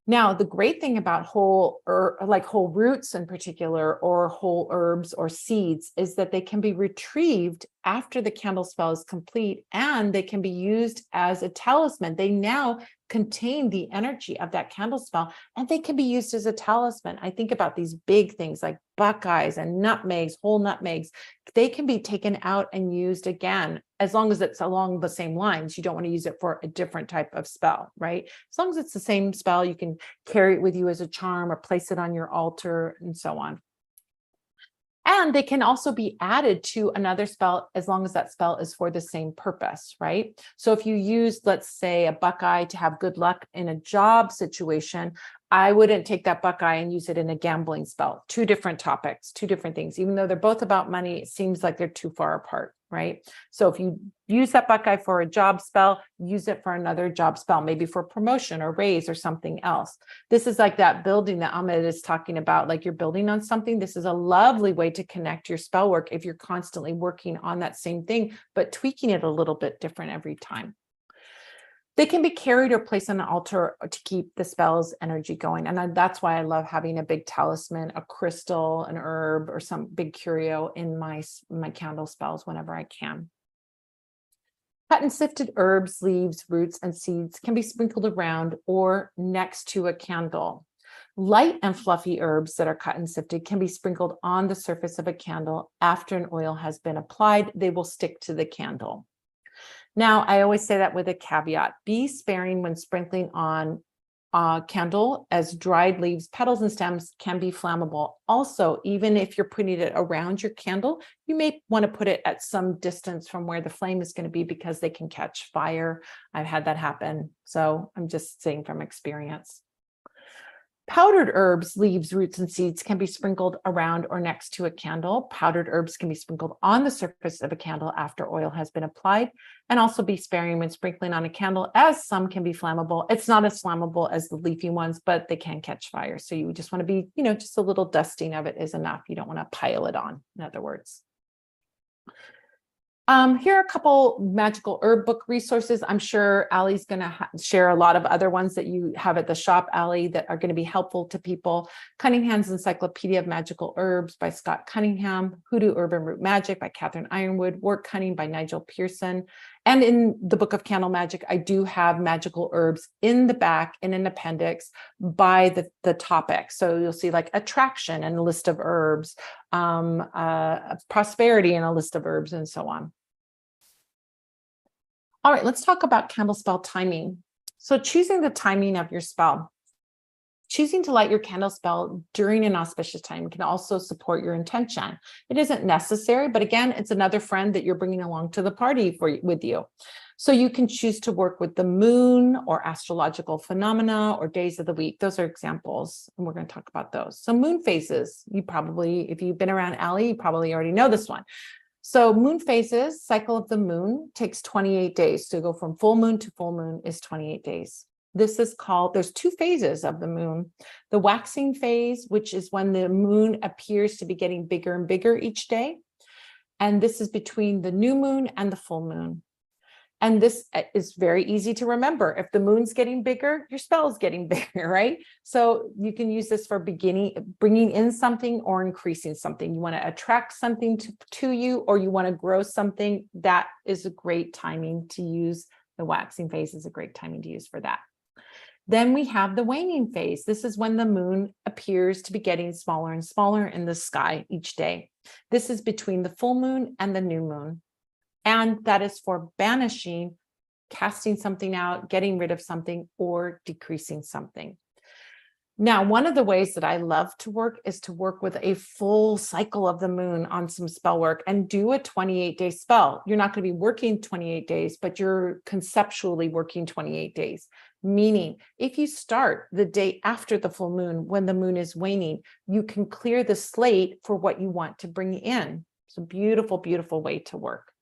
Now, the great thing about whole roots in particular, or whole herbs or seeds, is that they can be retrieved after the candle spell is complete, and they can be used as a talisman. They now contain the energy of that candle spell, and they can be used as a talisman. I think about these big things like buckeyes and nutmegs, whole nutmegs. They can be taken out and used again, as long as it's along the same lines. You don't want to use it for a different type of spell, right? As long as it's the same spell, you can carry it with you as a charm or place it on your altar and so on. And they can also be added to another spell as long as that spell is for the same purpose, right? So if you use, let's say, a buckeye to have good luck in a job situation, I wouldn't take that buckeye and use it in a gambling spell. Two different topics, two different things. Even though they're both about money, it seems like they're too far apart, right? So if you use that buckeye for a job spell, use it for another job spell, maybe for promotion or raise or something else. This is like that building that Ahmed is talking about, like you're building on something. This is a lovely way to connect your spell work if you're constantly working on that same thing, but tweaking it a little bit different every time. They can be carried or placed on an altar to keep the spell's energy going. And that's why I love having a big talisman, a crystal, an herb, or some big curio in my candle spells whenever I can. Cut and sifted herbs, leaves, roots, and seeds can be sprinkled around or next to a candle. Light and fluffy herbs that are cut and sifted can be sprinkled on the surface of a candle after an oil has been applied. They will stick to the candle. Now, I always say that with a caveat. Be sparing when sprinkling on a candle, as dried leaves, petals, and stems can be flammable. Also, even if you're putting it around your candle, you may want to put it at some distance from where the flame is going to be, because they can catch fire. I've had that happen. So I'm just saying from experience. Powdered herbs, leaves, roots, and seeds can be sprinkled around or next to a candle. Powdered herbs can be sprinkled on the surface of a candle after oil has been applied, and also be sparing when sprinkling on a candle, as some can be flammable. It's not as flammable as the leafy ones, but they can catch fire. So you just want to be, just a little dusting of it is enough. You don't want to pile it on, in other words. Here are a couple magical herb book resources. I'm sure Allie's going to share a lot of other ones that you have at the shop, Allie, that are going to be helpful to people. Cunningham's Encyclopedia of Magical Herbs by Scott Cunningham, Hoodoo Herb and Root Magic by Catherine Ironwood, Wort Cunning by Nigel Pearson. And in the Book of Candle Magic, I do have magical herbs in the back in an appendix by the topic. So you'll see like attraction and a list of herbs, prosperity and a list of herbs, and so on. All right, let's talk about candle spell timing. So choosing the timing of your spell. Choosing to light your candle spell during an auspicious time can also support your intention. It isn't necessary, but again, it's another friend that you're bringing along to the party with you. So you can choose to work with the moon or astrological phenomena or days of the week. Those are examples, and we're going to talk about those. So moon phases, if you've been around Allie, you probably already know this one. So moon phases, cycle of the moon, takes 28 days. To go from full moon to full moon is 28 days. This is called, there's two phases of the moon. The waxing phase, which is when the moon appears to be getting bigger and bigger each day. And this is between the new moon and the full moon. And this is very easy to remember. If the moon's getting bigger, your spell is getting bigger, right? So you can use this for bringing in something or increasing something. You want to attract something to you, or you want to grow something. That is a great timing to use. The waxing phase is a great timing to use for that. Then we have the waning phase. This is when the moon appears to be getting smaller and smaller in the sky each day. This is between the full moon and the new moon. And that is for banishing, casting something out, getting rid of something, or decreasing something. Now, one of the ways that I love to work is to work with a full cycle of the moon on some spell work and do a 28-day spell. You're not going to be working 28 days, but you're conceptually working 28 days. Meaning, if you start the day after the full moon, when the moon is waning, you can clear the slate for what you want to bring in. It's a beautiful, beautiful way to work.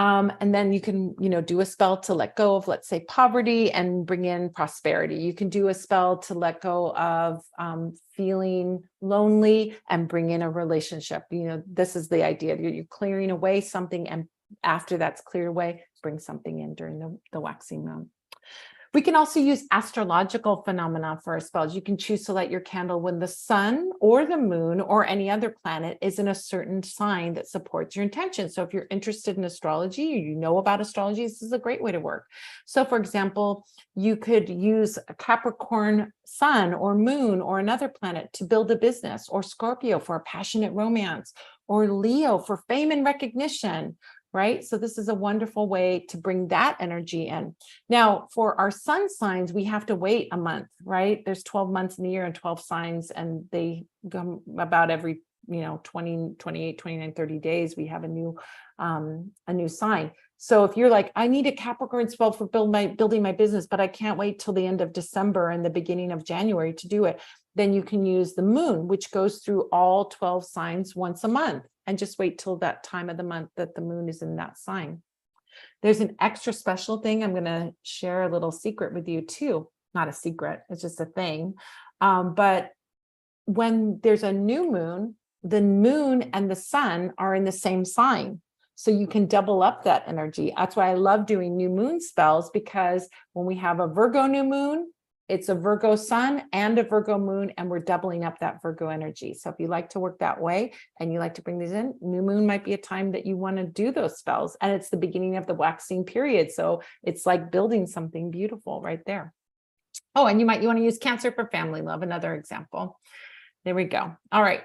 And then you can, do a spell to let go of, let's say, poverty and bring in prosperity. You can do a spell to let go of feeling lonely and bring in a relationship. This is the idea. You're clearing away something, and after that's cleared away, bring something in during the waxing moon. We can also use astrological phenomena for our spells. You can choose to light your candle when the sun or the moon or any other planet is in a certain sign that supports your intention. So if you're interested in astrology, or you know about astrology, this is a great way to work. So for example, you could use a Capricorn sun or moon or another planet to build a business, or Scorpio for a passionate romance, or Leo for fame and recognition. Right? So this is a wonderful way to bring that energy in. Now, for our sun signs, we have to wait a month, right? There's 12 months in the year and 12 signs, and they come about every, 20, 28, 29, 30 days, we have a new sign. So if you're like, I need a Capricorn spell for building my business, but I can't wait till the end of December and the beginning of January to do it, then you can use the moon, which goes through all 12 signs once a month, and just wait till that time of the month that the moon is in that sign. There's an extra special thing. I'm going to share a little secret with you too. Not a secret, it's just a thing. But when there's a new moon, the moon and the sun are in the same sign. So you can double up that energy. That's why I love doing new moon spells, because when we have a Virgo new moon, it's a Virgo sun and a Virgo moon, and we're doubling up that Virgo energy. So if you like to work that way and you like to bring these in, new moon might be a time that you want to do those spells. And it's the beginning of the waxing period. So it's like building something beautiful right there. Oh, and you want to use Cancer for family love, another example. There we go. All right.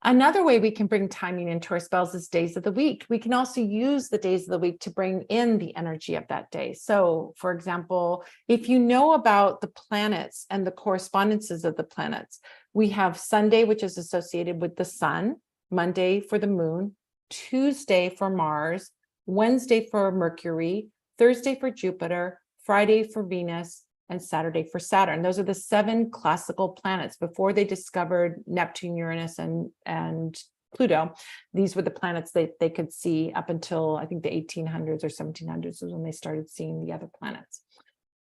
Another way we can bring timing into our spells is days of the week. We can also use the days of the week to bring in the energy of that day. So, for example, if you know about the planets and the correspondences of the planets, we have Sunday, which is associated with the sun, Monday for the moon, Tuesday for Mars, Wednesday for Mercury, Thursday for Jupiter, Friday for Venus, and Saturday for Saturn. Those are the 7 classical planets. Before they discovered Neptune, Uranus, and Pluto, these were the planets that they could see up until, I think, the 1800s or 1700s was when they started seeing the other planets.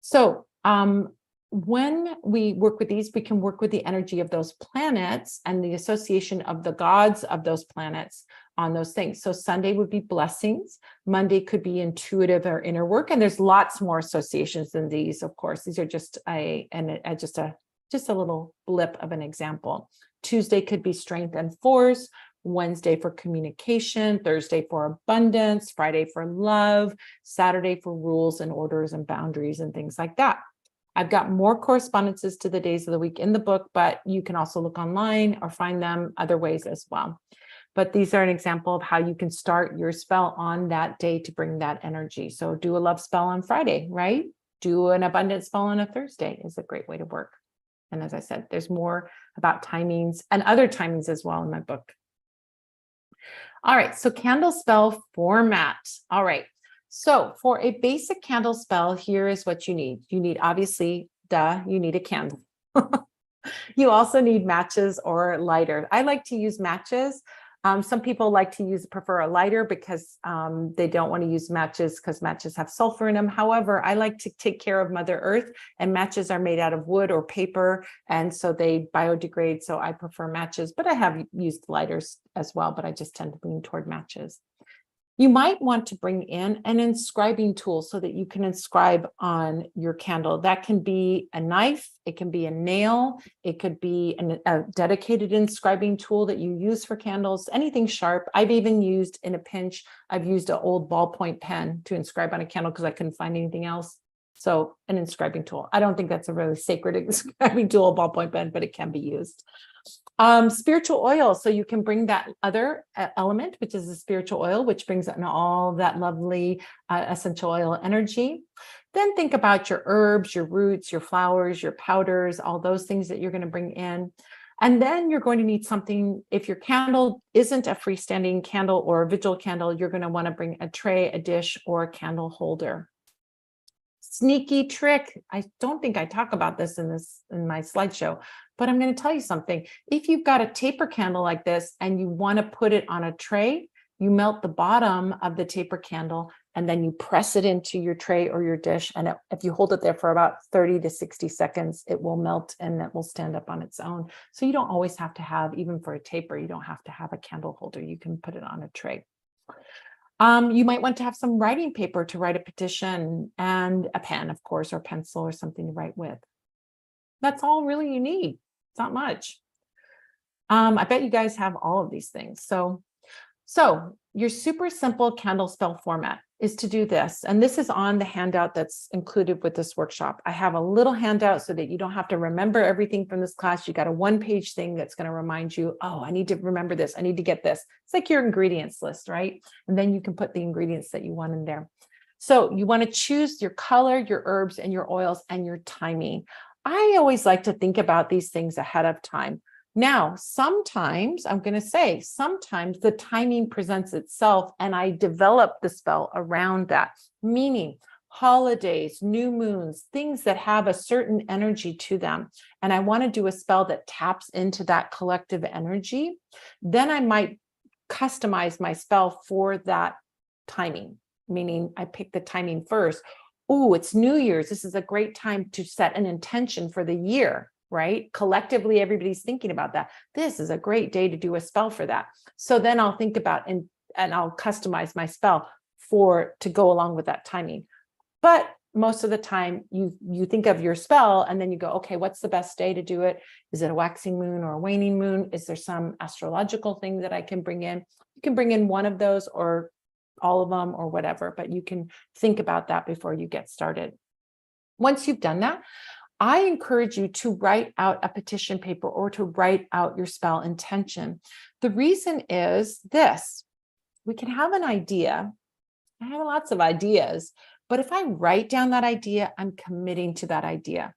So when we work with these, we can work with the energy of those planets and the association of the gods of those planets on those things. So Sunday would be blessings. Monday could be intuitive or inner work. And there's lots more associations than these, of course. These are just just a little blip of an example. Tuesday could be strength and force. Wednesday for communication, Thursday for abundance, Friday for love, Saturday for rules and orders and boundaries and things like that. I've got more correspondences to the days of the week in the book, but you can also look online or find them other ways as well. But these are an example of how you can start your spell on that day to bring that energy. So do a love spell on Friday, right? Do an abundance spell on a Thursday is a great way to work. And as I said, there's more about timings and other timings as well in my book. All right, so candle spell format. All right, so for a basic candle spell, here is what you need. You need, obviously, you need a candle. You also need matches or lighter. I like to use matches. Some people like to prefer a lighter because they don't want to use matches because matches have sulfur in them. However, I like to take care of Mother Earth, and matches are made out of wood or paper, and so they biodegrade. So I prefer matches, but I have used lighters as well, but I just tend to lean toward matches. You might want to bring in an inscribing tool so that you can inscribe on your candle. That can be a knife, it can be a nail, it could be a dedicated inscribing tool that you use for candles, anything sharp. I've even used, in a pinch, I've used an old ballpoint pen to inscribe on a candle because I couldn't find anything else. So an inscribing tool. I don't think that's a really sacred inscribing tool, a ballpoint pen, but it can be used. Spiritual oil. So you can bring that other element, which is the spiritual oil, which brings in all that lovely essential oil energy. Then think about your herbs, your roots, your flowers, your powders, all those things that you're going to bring in. And then you're going to need something. If your candle isn't a freestanding candle or a vigil candle, you're going to want to bring a tray, a dish, or a candle holder. Sneaky trick. I don't think I talk about this in my slideshow, but I'm going to tell you something. If you've got a taper candle like this and you want to put it on a tray, You melt the bottom of the taper candle, and then you press it into your tray or your dish. And if you hold it there for about 30 to 60 seconds, it will melt and it will stand up on its own. So you don't always have to have, even for a taper, you don't have to have a candle holder. You can put it on a tray. You might want to have some writing paper to write a petition, and a pen, of course, or pencil or something to write with. That's all really you need. It's not much. I bet you guys have all of these things. So your super simple candle spell format is to do this. And this is on the handout that's included with this workshop. I have a little handout so that you don't have to remember everything from this class. You got a one-page thing that's going to remind you, oh, I need to remember this. I need to get this. It's like your ingredients list, right? And then you can put the ingredients that you want in there. So you want to choose your color, your herbs, and your oils, and your timing. I always like to think about these things ahead of time. Now, sometimes sometimes the timing presents itself and I develop the spell around that, meaning holidays, new moons, things that have a certain energy to them. And I want to do a spell that taps into that collective energy. Then I might customize my spell for that timing, meaning I pick the timing first. Oh, it's New Year's. This is a great time to set an intention for the year. Right? Collectively, everybody's thinking about that. This is a great day to do a spell for that. So then I'll think about and I'll customize my spell to go along with that timing. But most of the time you think of your spell and then you go, okay, what's the best day to do it? Is it a waxing moon or a waning moon? Is there some astrological thing that I can bring in? You can bring in one of those or all of them or whatever, but you can think about that before you get started. Once you've done that, I encourage you to write out a petition paper or to write out your spell intention. The reason is this: we can have an idea. I have lots of ideas, but if I write down that idea, I'm committing to that idea.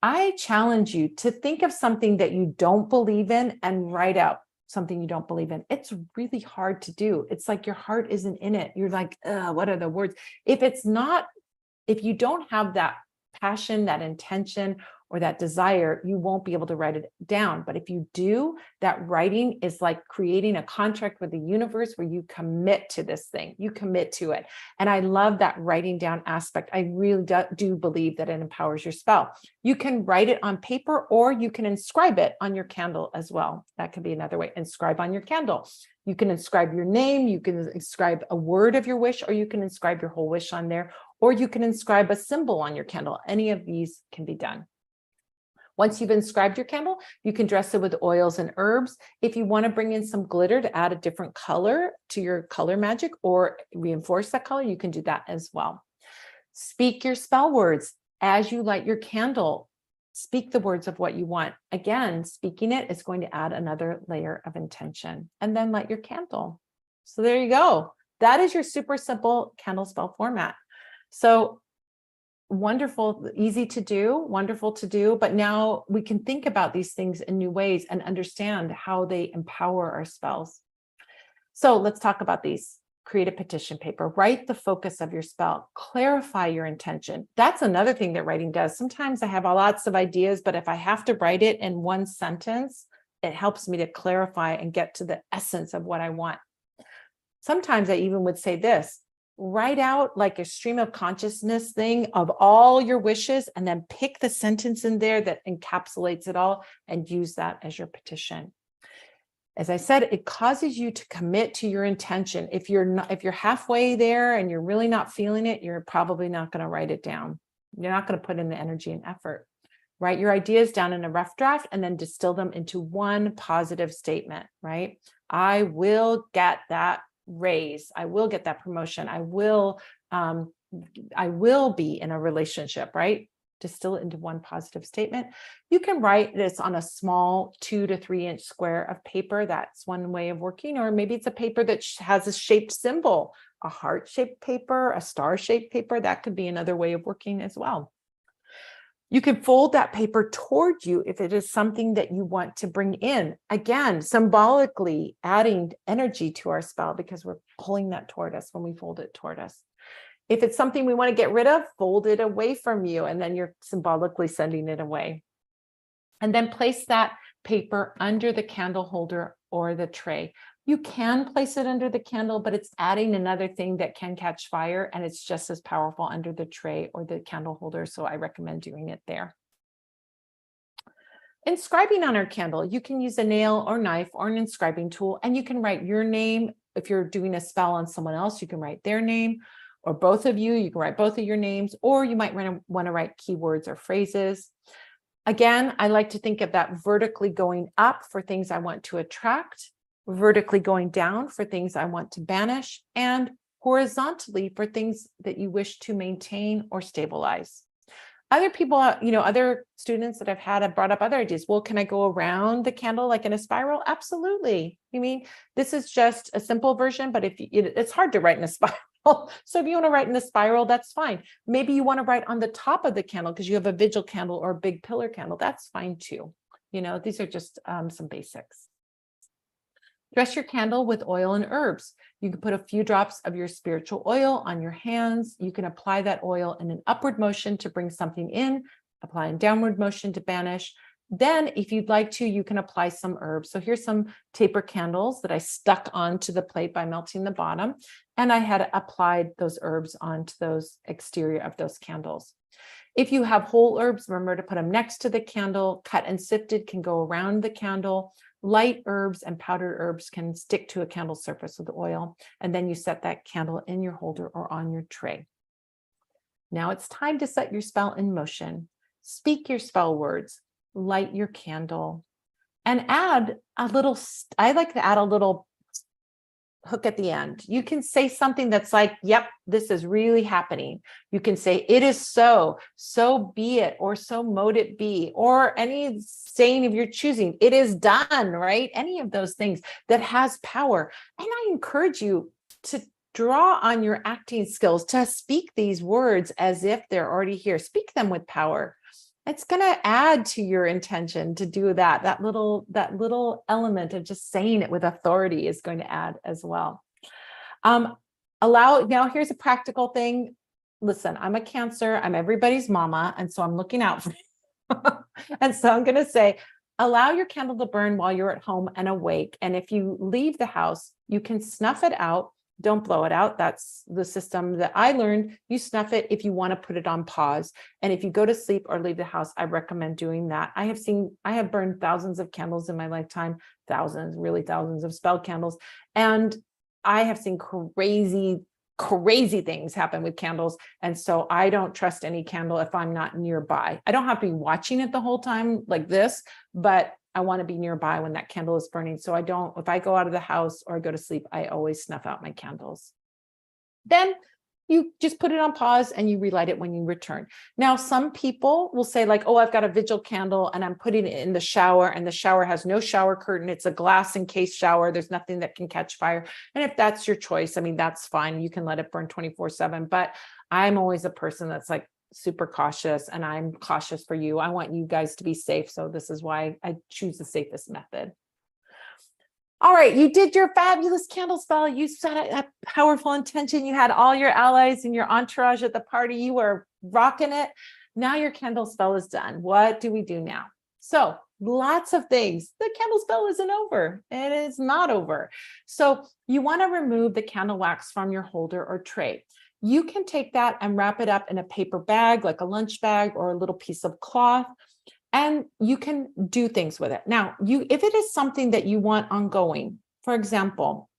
I challenge you to think of something that you don't believe in and write out something you don't believe in. It's really hard to do. It's like your heart isn't in it. You're like, what are the words? If you don't have that passion, that intention, or that desire, you won't be able to write it down. But if you do, that writing is like creating a contract with the universe where you commit to this thing, you commit to it. And I love that writing down aspect. I really do believe that it empowers your spell. You can write it on paper or you can inscribe it on your candle as well. That could be another way. Inscribe on your candle. You can inscribe your name, you can inscribe a word of your wish, or you can inscribe your whole wish on there, or you can inscribe a symbol on your candle. Any of these can be done. Once you've inscribed your candle, you can dress it with oils and herbs. If you want to bring in some glitter to add a different color to your color magic or reinforce that color, you can do that as well. Speak your spell words as you light your candle. Speak the words of what you want. Again, speaking it is going to add another layer of intention, and then light your candle. So there you go. That is your super simple candle spell format. So wonderful, easy to do, wonderful to do, but now we can think about these things in new ways and understand how they empower our spells. So let's talk about these. Create a petition paper, write the focus of your spell, clarify your intention. That's another thing that writing does. Sometimes I have lots of ideas, but if I have to write it in one sentence, it helps me to clarify and get to the essence of what I want. Sometimes I even would say this: write out like a stream of consciousness thing of all your wishes, and then pick the sentence in there that encapsulates it all and use that as your petition. As I said, it causes you to commit to your intention. If you're halfway there and you're really not feeling it, you're probably not going to write it down. You're not going to put in the energy and effort. Write your ideas down in a rough draft and then distill them into one positive statement, right? I will get that raise. I will get that promotion. I will be in a relationship, right? Distill it into one positive statement. You can write this on a small 2 to 3 inch square of paper. That's one way of working. Or maybe it's a paper that has a shaped symbol, a heart-shaped paper, a star-shaped paper. That could be another way of working as well. You can fold that paper toward you if it is something that you want to bring in. Again, symbolically adding energy to our spell because we're pulling that toward us when we fold it toward us. If it's something we want to get rid of, fold it away from you, and then you're symbolically sending it away. And then place that paper under the candle holder or the tray. You can place it under the candle, but it's adding another thing that can catch fire, and it's just as powerful under the tray or the candle holder. So I recommend doing it there. Inscribing on our candle, you can use a nail or knife or an inscribing tool, and you can write your name. If you're doing a spell on someone else, you can write their name, or both of you, you can write both of your names, or you might want to write keywords or phrases. Again, I like to think of that vertically going up for things I want to attract, vertically going down for things I want to banish, and horizontally for things that you wish to maintain or stabilize. Other people, other students that I've had have brought up other ideas. Well, can I go around the candle like in a spiral? Absolutely. I mean, this is just a simple version, but it's hard to write in a spiral. So if you want to write in a spiral, that's fine. Maybe you want to write on the top of the candle because you have a vigil candle or a big pillar candle. That's fine too. These are just some basics. Dress your candle with oil and herbs. You can put a few drops of your spiritual oil on your hands. You can apply that oil in an upward motion to bring something in, apply in downward motion to banish. Then, if you'd like to, you can apply some herbs. So here's some taper candles that I stuck onto the plate by melting the bottom. And I had applied those herbs onto those exterior of those candles. If you have whole herbs, remember to put them next to the candle. Cut and sifted can go around the candle. Light herbs and powdered herbs can stick to a candle surface with oil. And then you set that candle in your holder or on your tray. Now it's time to set your spell in motion. Speak your spell words. Light your candle and add a little, I like to add a little hook at the end. You can say something that's like, yep, this is really happening. You can say, it is so be it, or so mote it be, or any saying of your choosing, it is done, right? Any of those things that has power. And I encourage you to draw on your acting skills to speak these words as if they're already here. Speak them with power. It's going to add to your intention to do that. That little element of just saying it with authority is going to add as well. Now here's a practical thing. Listen, I'm a Cancer. I'm everybody's mama. And so I'm looking out for you. And so I'm going to say, allow your candle to burn while you're at home and awake. And if you leave the house, you can snuff it out. Don't blow it out. That's the system that I learned. You snuff it if you want to put it on pause. And if you go to sleep or leave the house, I recommend doing that. I have burned thousands of candles in my lifetime, really thousands of spell candles. And I have seen crazy things happen with candles. And so I don't trust any candle if I'm not nearby. I don't have to be watching it the whole time like this, but I want to be nearby when that candle is burning. So if I go out of the house or I go to sleep, I always snuff out my candles. Then you just put it on pause and you relight it when you return. Now, some people will say like, oh, I've got a vigil candle and I'm putting it in the shower and the shower has no shower curtain. It's a glass encased shower. There's nothing that can catch fire. And if that's your choice, I mean, that's fine. You can let it burn 24/7, but I'm always a person that's like, super cautious, and I'm cautious for you. I want you guys to be safe. So this is why I choose the safest method. All right, you did your fabulous candle spell. You set a powerful intention. You had all your allies and your entourage at the party. You were rocking it. Now your candle spell is done. What do we do now? So lots of things. The candle spell isn't over. It is not over. So you want to remove the candle wax from your holder or tray. You can take that and wrap it up in a paper bag, like a lunch bag or a little piece of cloth, and you can do things with it. Now, if it is something that you want ongoing, for example,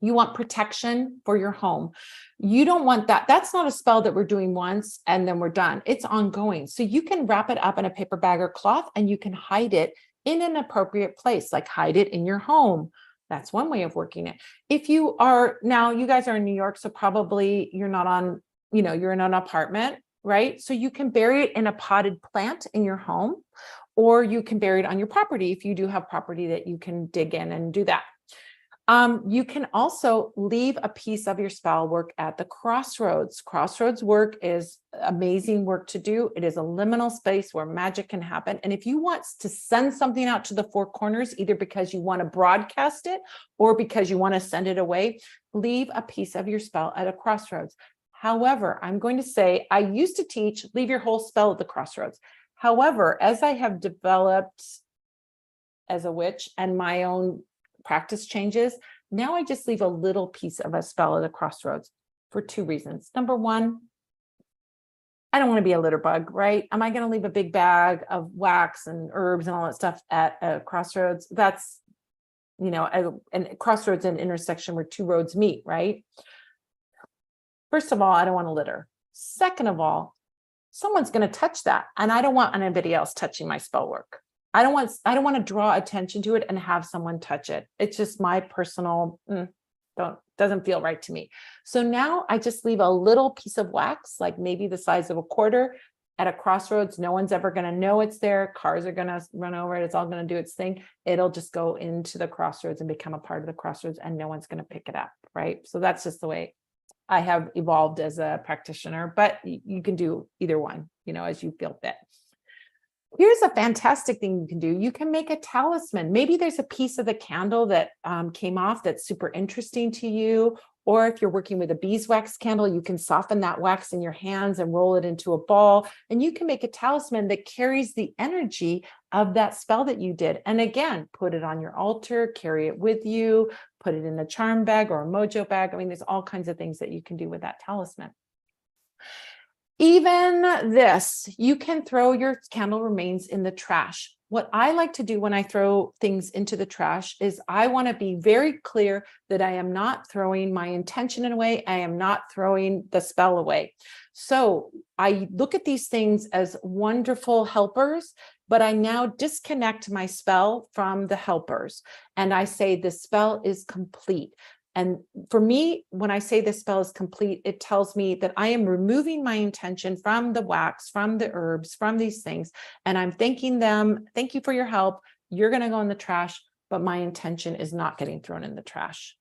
you want protection for your home, you don't want that. That's not a spell that we're doing once and then we're done. It's ongoing. So you can wrap it up in a paper bag or cloth and you can hide it in an appropriate place, like hide it in your home. That's one way of working it. If you are now, you guys are in New York, so probably you're not on, you're in an apartment, right? So you can bury it in a potted plant in your home, or you can bury it on your property if you do have property that you can dig in and do that. You can also leave a piece of your spell work at the crossroads. Crossroads work is amazing work to do. It is a liminal space where magic can happen. And if you want to send something out to the four corners, either because you want to broadcast it or because you want to send it away, leave a piece of your spell at a crossroads. However, I'm going to say, I used to teach, leave your whole spell at the crossroads. However, as I have developed as a witch and my own practice changes, now I just leave a little piece of a spell at a crossroads for two reasons. Number one, I don't want to be a litter bug, right? Am I going to leave a big bag of wax and herbs and all that stuff at a crossroads? That's, and crossroads an intersection where two roads meet, right? First of all, I don't want to litter. Second of all, someone's going to touch that, and I don't want anybody else touching my spell work. I don't want to draw attention to it and have someone touch it. It's just my personal, doesn't feel right to me. So now I just leave a little piece of wax, like maybe the size of a quarter, at a crossroads. No one's ever going to know it's there. Cars are going to run over it. It's all going to do its thing. It'll just go into the crossroads and become a part of the crossroads, and no one's going to pick it up, right? So that's just the way I have evolved as a practitioner, but you can do either one, as you feel fit. Here's a fantastic thing you can do. You can make a talisman. Maybe there's a piece of the candle that came off that's super interesting to you. Or if you're working with a beeswax candle, you can soften that wax in your hands and roll it into a ball. And you can make a talisman that carries the energy of that spell that you did. And again, put it on your altar, carry it with you, put it in a charm bag or a mojo bag. I mean, there's all kinds of things that you can do with that talisman. Even this, you can throw your candle remains in the trash. What I like to do when I throw things into the trash is I want to be very clear that I am not throwing my intention away. I am not throwing the spell away. So I look at these things as wonderful helpers, but I now disconnect my spell from the helpers. And I say the spell is complete. And for me, when I say this spell is complete, it tells me that I am removing my intention from the wax, from the herbs, from these things. And I'm thanking them. Thank you for your help. You're going to go in the trash, but my intention is not getting thrown in the trash.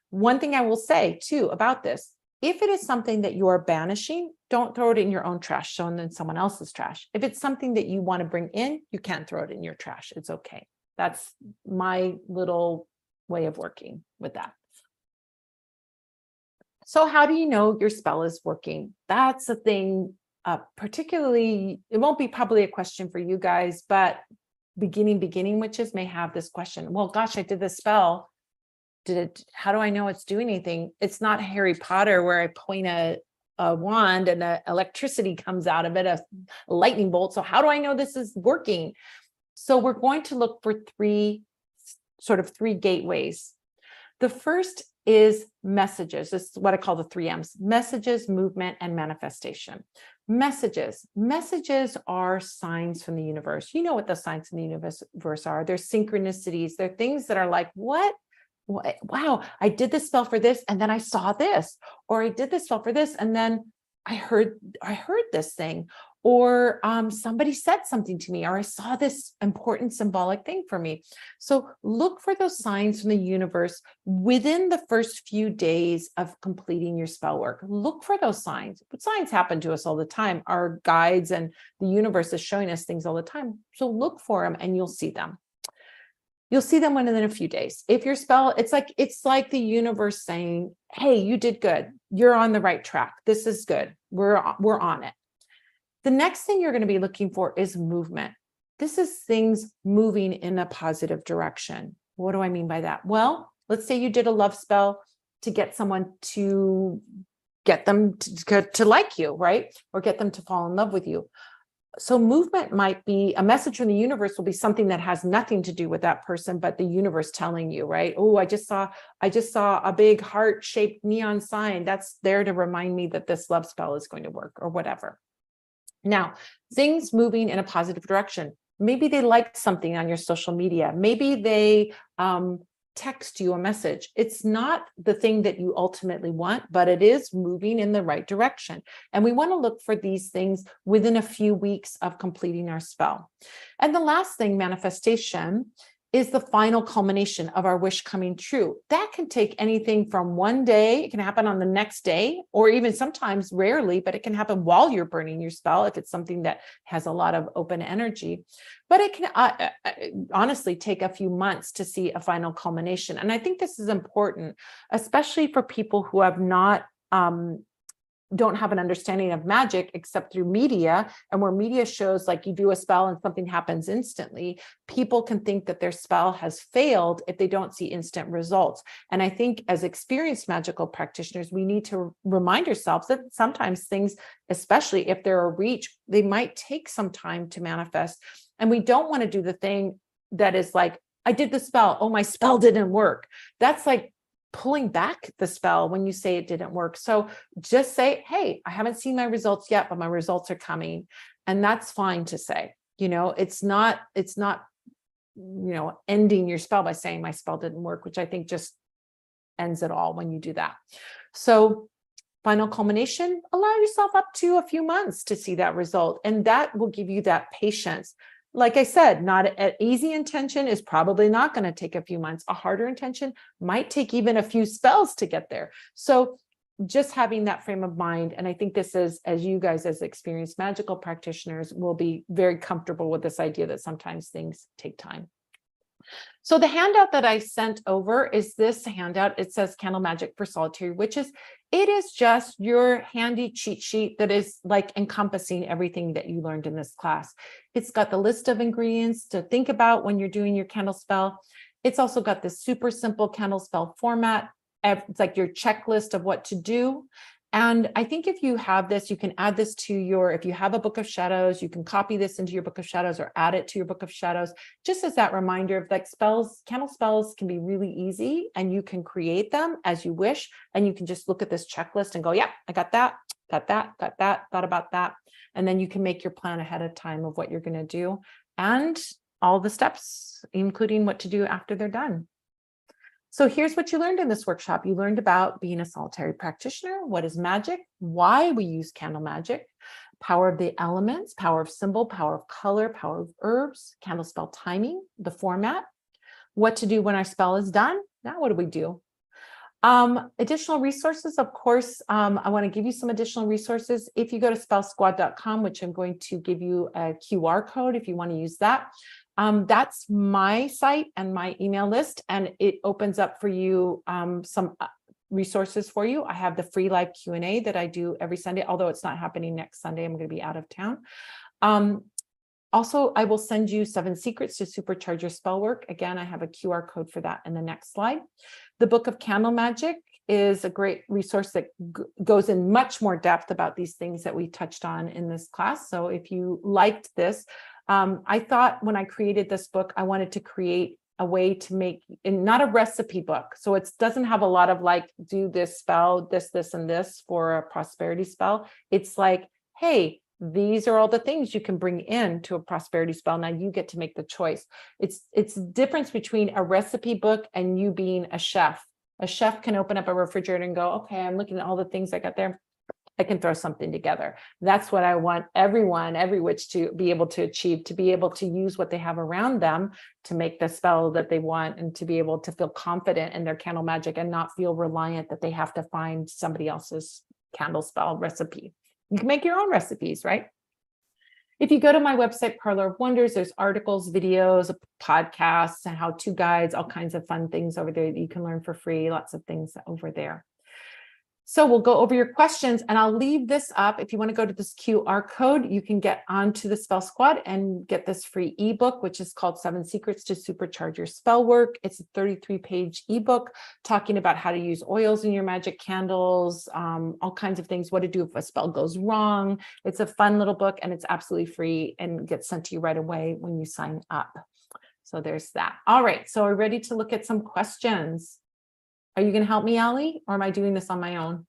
One thing I will say too about this, if it is something that you are banishing, don't throw it in your own trash, so in someone else's trash. If it's something that you want to bring in, you can't throw it in your trash. It's okay. That's my little way of working with that. So how do you know your spell is working? That's a thing, particularly, it won't be probably a question for you guys, but beginning witches may have this question. Well, gosh, I did this spell. How do I know it's doing anything? It's not Harry Potter where I point a wand and electricity comes out of it, a lightning bolt. So how do I know this is working? So we're going to look for three gateways. The first is messages. This is what I call the 3 M's: messages, movement, and manifestation. Messages are signs from the universe. You know what the signs from the universe are. They're synchronicities. They're things that are like, what? Wow, I did this spell for this, and then I saw this, or I did this spell for this, and then I heard this thing, or somebody said something to me, or I saw this important symbolic thing for me. So look for those signs from the universe within the first few days of completing your spell work. Look for those signs. But signs happen to us all the time. Our guides and the universe is showing us things all the time. So look for them and you'll see them. You'll see them within a few days. If your spell, it's like the universe saying, hey, you did good. You're on the right track. This is good. We're on it. The next thing you're going to be looking for is movement. This is things moving in a positive direction. What do I mean by that? Well, let's say you did a love spell to get someone to get them to like you, right? Or get them to fall in love with you. So movement might be a message from the universe, will be something that has nothing to do with that person, but the universe telling you, right? Oh, I just saw a big heart-shaped neon sign. That's there to remind me that this love spell is going to work, or whatever. Now, things moving in a positive direction. Maybe they liked something on your social media. Maybe they text you a message. It's not the thing that you ultimately want, but it is moving in the right direction. And we want to look for these things within a few weeks of completing our spell. And the last thing, manifestation, is the final culmination of our wish coming true. That can take anything from one day, it can happen on the next day, or even sometimes, rarely, but it can happen while you're burning your spell if it's something that has a lot of open energy. But it can honestly take a few months to see a final culmination. And I think this is important, especially for people who have not don't have an understanding of magic except through media, and where media shows like you do a spell and something happens instantly, people can think that their spell has failed if they don't see instant results. And I think as experienced magical practitioners, we need to remind ourselves that sometimes things, especially if they're a reach, they might take some time to manifest. And we don't want to do the thing that is like, I did the spell, oh, my spell didn't work. That's like pulling back the spell when you say it didn't work. So just say, hey, I haven't seen my results yet, but my results are coming. And that's fine to say. It's not, ending your spell by saying my spell didn't work, which I think just ends it all when you do that. So final culmination, allow yourself up to a few months to see that result. And that will give you that patience. Like I said, not an easy intention is probably not going to take a few months. A harder intention might take even a few spells to get there. So just having that frame of mind. And I think this is, as you guys as experienced magical practitioners will be very comfortable with this idea that sometimes things take time. So the handout that I sent over is this handout. It says Candle Magic for Solitary Witches. It is just your handy cheat sheet that is like encompassing everything that you learned in this class. It's got the list of ingredients to think about when you're doing your candle spell. It's also got this super simple candle spell format. It's like your checklist of what to do. And I think if you have this, you can add this to if you have a book of shadows, you can copy this into your book of shadows or add it to your book of shadows, just as that reminder of like candle spells can be really easy and you can create them as you wish. And you can just look at this checklist and go, yeah, I got that, thought about that. And then you can make your plan ahead of time of what you're going to do and all the steps, including what to do after they're done. So here's what you learned in this workshop. You learned about being a solitary practitioner, what is magic, why we use candle magic, power of the elements, power of symbol, power of color, power of herbs, candle spell timing, the format, what to do when our spell is done. Now, what do we do? Additional resources, of course, I want to give you some additional resources. If you go to spellsquad.com, which I'm going to give you a QR code if you want to use that. That's my site and my email list, and it opens up for you some resources for you. I have the free live Q&A that I do every Sunday, although it's not happening next Sunday. I'm going to be out of town. Also, I will send you 7 secrets to supercharge your spell work. Again, I have a QR code for that in the next slide. The Book of Candle Magic is a great resource that goes in much more depth about these things that we touched on in this class. So if you liked this, I thought when I created this book, I wanted to create a way to make, and not a recipe book. So it doesn't have a lot of like, do this spell, this, and this for a prosperity spell. It's like, hey, these are all the things you can bring in to a prosperity spell. Now you get to make the choice. It's the difference between a recipe book and you being a chef. A chef can open up a refrigerator and go, okay, I'm looking at all the things I got there. I can throw something together. That's what I want every witch to be able to achieve, to be able to use what they have around them to make the spell that they want, and to be able to feel confident in their candle magic and not feel reliant that they have to find somebody else's candle spell recipe. You can make your own recipes, right? If you go to my website, Parlor of Wonders, there's articles, videos, podcasts, and how-to guides, all kinds of fun things over there that you can learn for free, lots of things over there. So we'll go over your questions, and I'll leave this up. If you want to go to this QR code, you can get onto the Spell Squad and get this free ebook, which is called 7 Secrets to Supercharge Your Spell Work. It's a 33-page ebook talking about how to use oils in your magic candles, all kinds of things, what to do if a spell goes wrong. It's a fun little book, and it's absolutely free and gets sent to you right away when you sign up. So there's that. All right, so we're ready to look at some questions. Are you going to help me, Allie, or am I doing this on my own?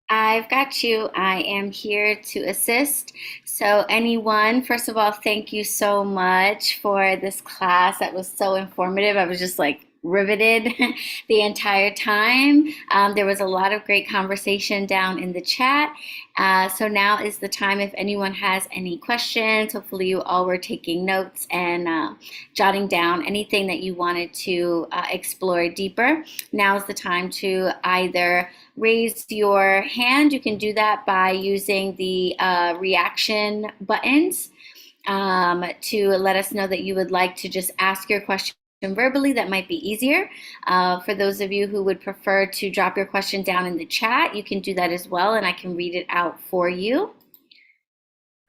I've got you. I am here to assist. So anyone, first of all, thank you so much for this class. That was so informative. I was just like riveted the entire time. There was a lot of great conversation down in the chat. So now is the time if anyone has any questions. Hopefully you all were taking notes and jotting down anything that you wanted to explore deeper. Now is the time to either raise your hand. You can do that by using the reaction buttons to let us know that you would like to just ask your question verbally, that might be easier. For those of you who would prefer to drop your question down in the chat, you can do that as well, and I can read it out for you.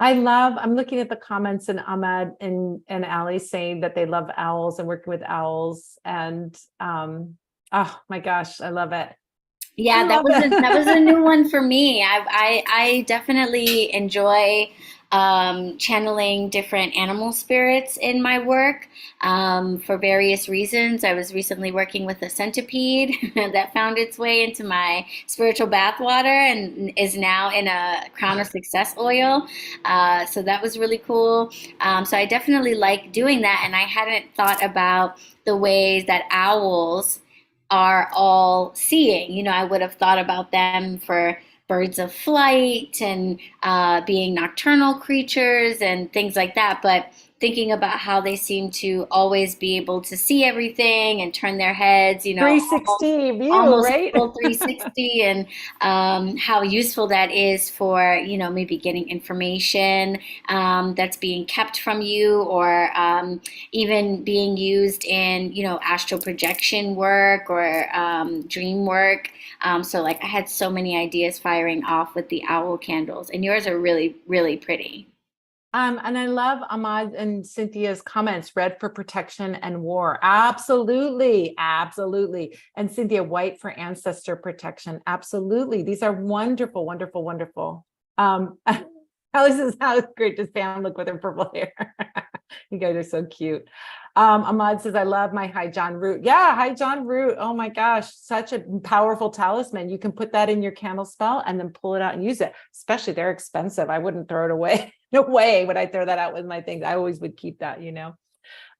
I'm looking at the comments, and Ahmad and Ali saying that they love owls and working with owls. And oh my gosh, I love it. I Yeah, love that was a it. new one for me. I definitely enjoy channeling different animal spirits in my work for various reasons. I was recently working with a centipede that found its way into my spiritual bathwater and is now in a Crown of Success oil. So that was really cool. So I definitely like doing that, and I hadn't thought about the ways that owls are all seeing. You know, I would have thought about them for birds of flight and being nocturnal creatures and things like that. But thinking about how they seem to always be able to see everything and turn their heads, you know, 360 view, almost a right? full 360, and how useful that is for, you know, maybe getting information that's being kept from you, or even being used in, you know, astral projection work or dream work. So like I had so many ideas firing off with the owl candles, and yours are really, really pretty. And I love Ahmad and Cynthia's comments, red for protection and war. Absolutely. Absolutely. And Cynthia, white for ancestor protection. Absolutely. These are wonderful, wonderful, wonderful. Alice says, how great does Pam look with her purple hair? You guys are so cute. Ahmad says, I love my High John root. Yeah, High John root. Oh my gosh, such a powerful talisman. You can put that in your candle spell and then pull it out and use it. Especially they're expensive. I wouldn't throw it away. No way would I throw that out with my things. I always would keep that, you know.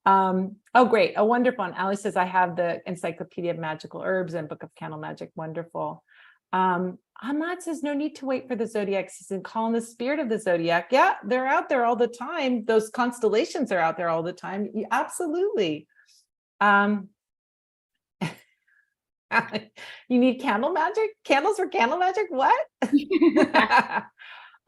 Oh, great. Oh, wonderful. And Ali says, I have the Encyclopedia of Magical Herbs and Book of Candle Magic. Wonderful. Ahmad says, no need to wait for the zodiac season. Call in the spirit of the zodiac. Yeah, they're out there all the time. Those constellations are out there all the time. Yeah, absolutely. You need candle magic? Candles for candle magic? What?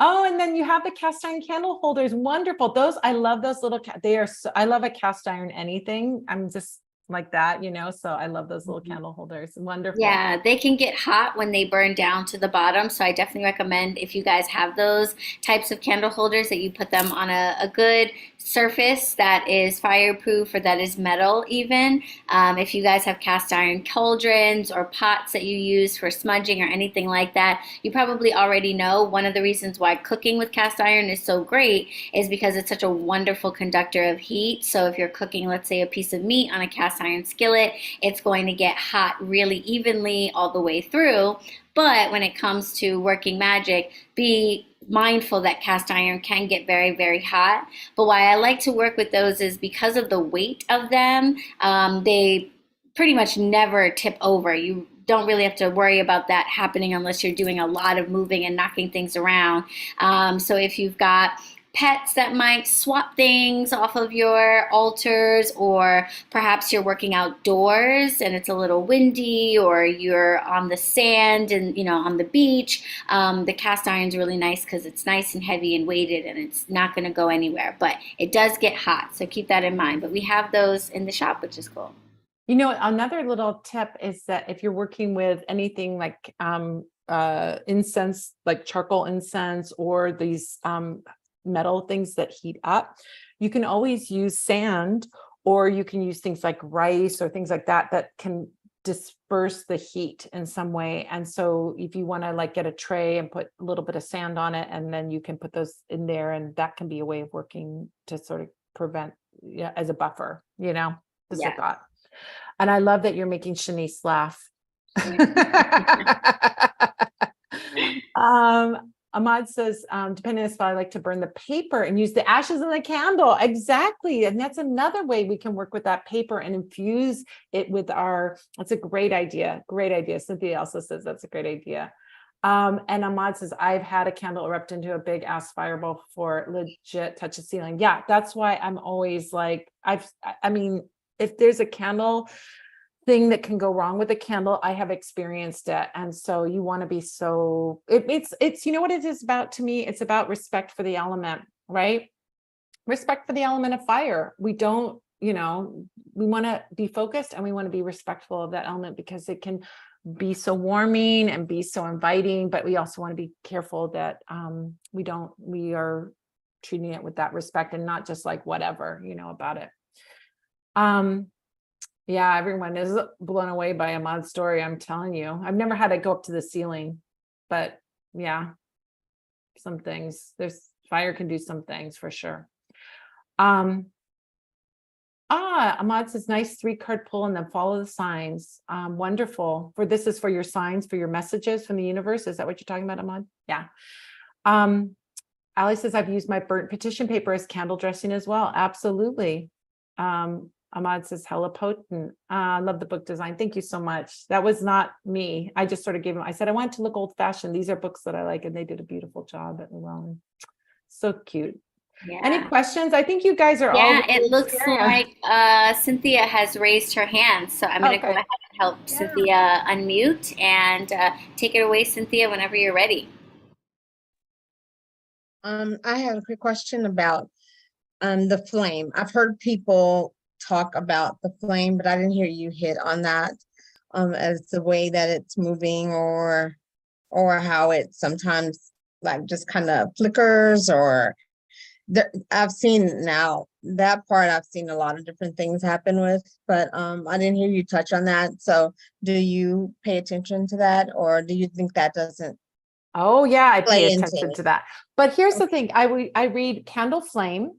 Oh, and then you have the cast iron candle holders. Wonderful. Those, I love those little, they are, so, I love a cast iron anything. I'm just like that, you know, so I love those little candle holders. Wonderful. Yeah, they can get hot when they burn down to the bottom. So I definitely recommend, if you guys have those types of candle holders, that you put them on a good surface that is fireproof or that is metal even. If you guys have cast iron cauldrons or pots that you use for smudging or anything like that, you probably already know one of the reasons why cooking with cast iron is so great is because it's such a wonderful conductor of heat. So if you're cooking, let's say, a piece of meat on a cast iron skillet, it's going to get hot really evenly all the way through. But when it comes to working magic, be mindful that cast iron can get very, very hot. But why I like to work with those is because of the weight of them. They pretty much never tip over. You don't really have to worry about that happening unless you're doing a lot of moving and knocking things around. So if you've got pets that might swap things off of your altars, or perhaps you're working outdoors and it's a little windy, or you're on the sand and, you know, on the beach, the cast iron's really nice because it's nice and heavy and weighted and it's not going to go anywhere, but it does get hot, so keep that in mind. But we have those in the shop, which is cool. You know, another little tip is that if you're working with anything like incense, like charcoal incense, or these metal things that heat up, you can always use sand, or you can use things like rice or things like that that can disperse the heat in some way. And so if you want to like get a tray and put a little bit of sand on it, and then you can put those in there, and that can be a way of working to sort of prevent, yeah, as a buffer, you know, just a Yeah. thought. And I love that you're making Shanice laugh. Ahmad says, depending on the spot, I like to burn the paper and use the ashes in the candle. Exactly. And that's another way we can work with that paper and infuse it with that's a great idea. Great idea. Cynthia also says that's a great idea. And Ahmad says, I've had a candle erupt into a big ass fireball before, legit touch the ceiling. Yeah, that's why I'm always like, I mean, if there's a candle thing that can go wrong with a candle, I have experienced it. And so you want to be it's, you know what it is about to me? It's about respect for the element, right? Respect for the element of fire. We don't we want to be focused and we want to be respectful of that element because it can be so warming and be so inviting, but we also want to be careful that we are treating it with that respect and not just like whatever, about it. Yeah, everyone is blown away by Ahmad's story. I'm telling you, I've never had it go up to the ceiling, but yeah, some things, fire can do some things for sure. Ahmad says, nice 3-card pull and then follow the signs. Wonderful. This is for your signs, for your messages from the universe. Is that what you're talking about, Ahmad? Yeah. Ali says, I've used my burnt petition paper as candle dressing as well. Absolutely. Ahmad says, hella potent. I love the book design. Thank you so much. That was not me. I just sort of gave them, I said, I want to look old fashioned. These are books that I like, and they did a beautiful job at Llewellyn. So cute. Yeah. Any questions? I think you guys are all. Yeah, it looks like Cynthia has raised her hand. So I'm going to go ahead and help Cynthia unmute and take it away, Cynthia, whenever you're ready. I have a quick question about the flame. I've heard people talk about the flame, but I didn't hear you hit on that as the way that it's moving or how it sometimes like just kind of flickers or I've seen now that part I've seen a lot of different things happen with, but I didn't hear you touch on that. So do you pay attention to that or do you think that doesn't? Oh yeah, I pay attention to that. But here's the thing, I read candle flame,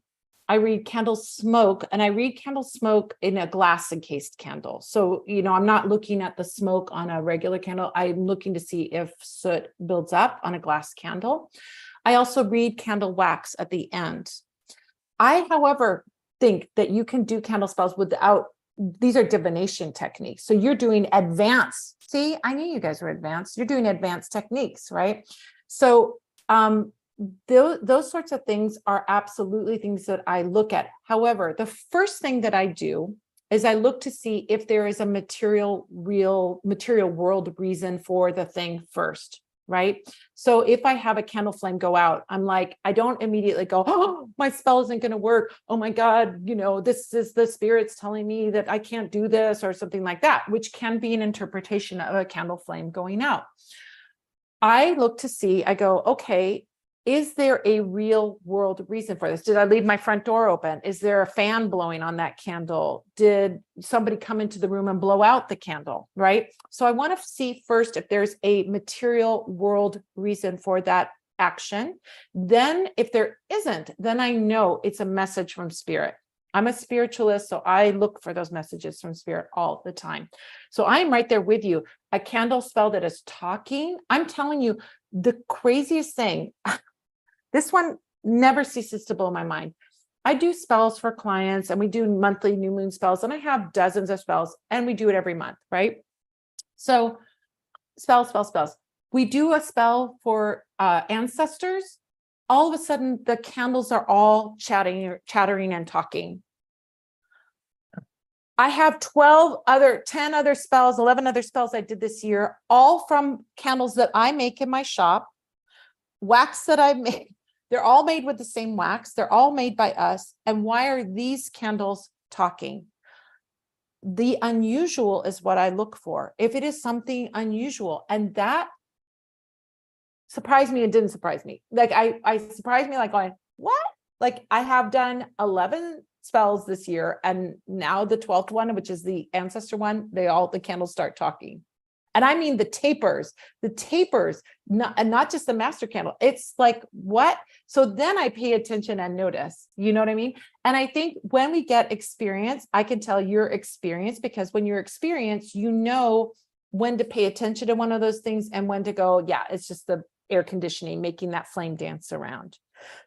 I read candle smoke, and I read candle smoke in a glass encased candle. So, I'm not looking at the smoke on a regular candle. I'm looking to see if soot builds up on a glass candle. I also read candle wax at the end. I, however, think that you can do candle spells without, these are divination techniques. So you're doing advanced. See, I knew you guys were advanced. You're doing advanced techniques, right? So those sorts of things are absolutely things that I look at. However, the first thing that I do is I look to see if there is a material world reason for the thing first, right? So if I have a candle flame go out, I'm like, I don't immediately go, oh, my spell isn't going to work. Oh my God, this is the spirits telling me that I can't do this or something like that, which can be an interpretation of a candle flame going out. I look to see, I go, okay, is there a real world reason for this? Did I leave my front door open? Is there a fan blowing on that candle? Did somebody come into the room and blow out the candle, right? So I want to see first if there's a material world reason for that action. Then if there isn't, then I know it's a message from spirit. I'm a spiritualist, so I look for those messages from spirit all the time. So I'm right there with you. A candle spell that is talking, I'm telling you, the craziest thing, this one never ceases to blow my mind. I do spells for clients and we do monthly new moon spells and I have dozens of spells and we do it every month, right? So spells. We do a spell for ancestors. All of a sudden the candles are all chattering and talking. I have 10 other spells, 11 other spells I did this year, all from candles that I make in my shop, wax that I've made. They're all made with the same wax. They're all made by us. And why are these candles talking? The unusual is what I look for. If it is something unusual, and that surprised me and didn't surprise me. Like I surprised me like going, what? Like I have done 11 spells this year and now the 12th one, which is the ancestor one, the candles start talking. And I mean the tapers, and not just the master candle. It's like, what? So then I pay attention and notice, you know what I mean? And I think when we get experience, I can tell you're experienced because when you're experienced, you know when to pay attention to one of those things and when to go, yeah, it's just the air conditioning, making that flame dance around.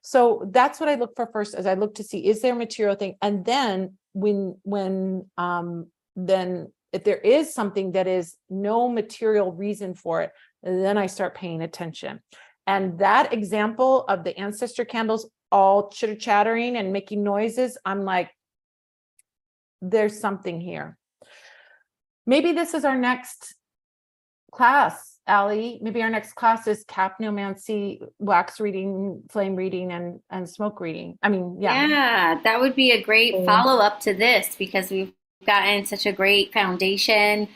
So that's what I look for first, as I look to see, is there a material thing? And then then if there is something that is no material reason for it, then I start paying attention. And that example of the ancestor candles all chitter chattering and making noises, I'm like, there's something here. Maybe this is our next class. Allie, maybe our next class is capnomancy, wax reading, flame reading, and smoke reading. I mean, yeah. Yeah, that would be a great Cool. follow-up to this because we've gotten such a great foundation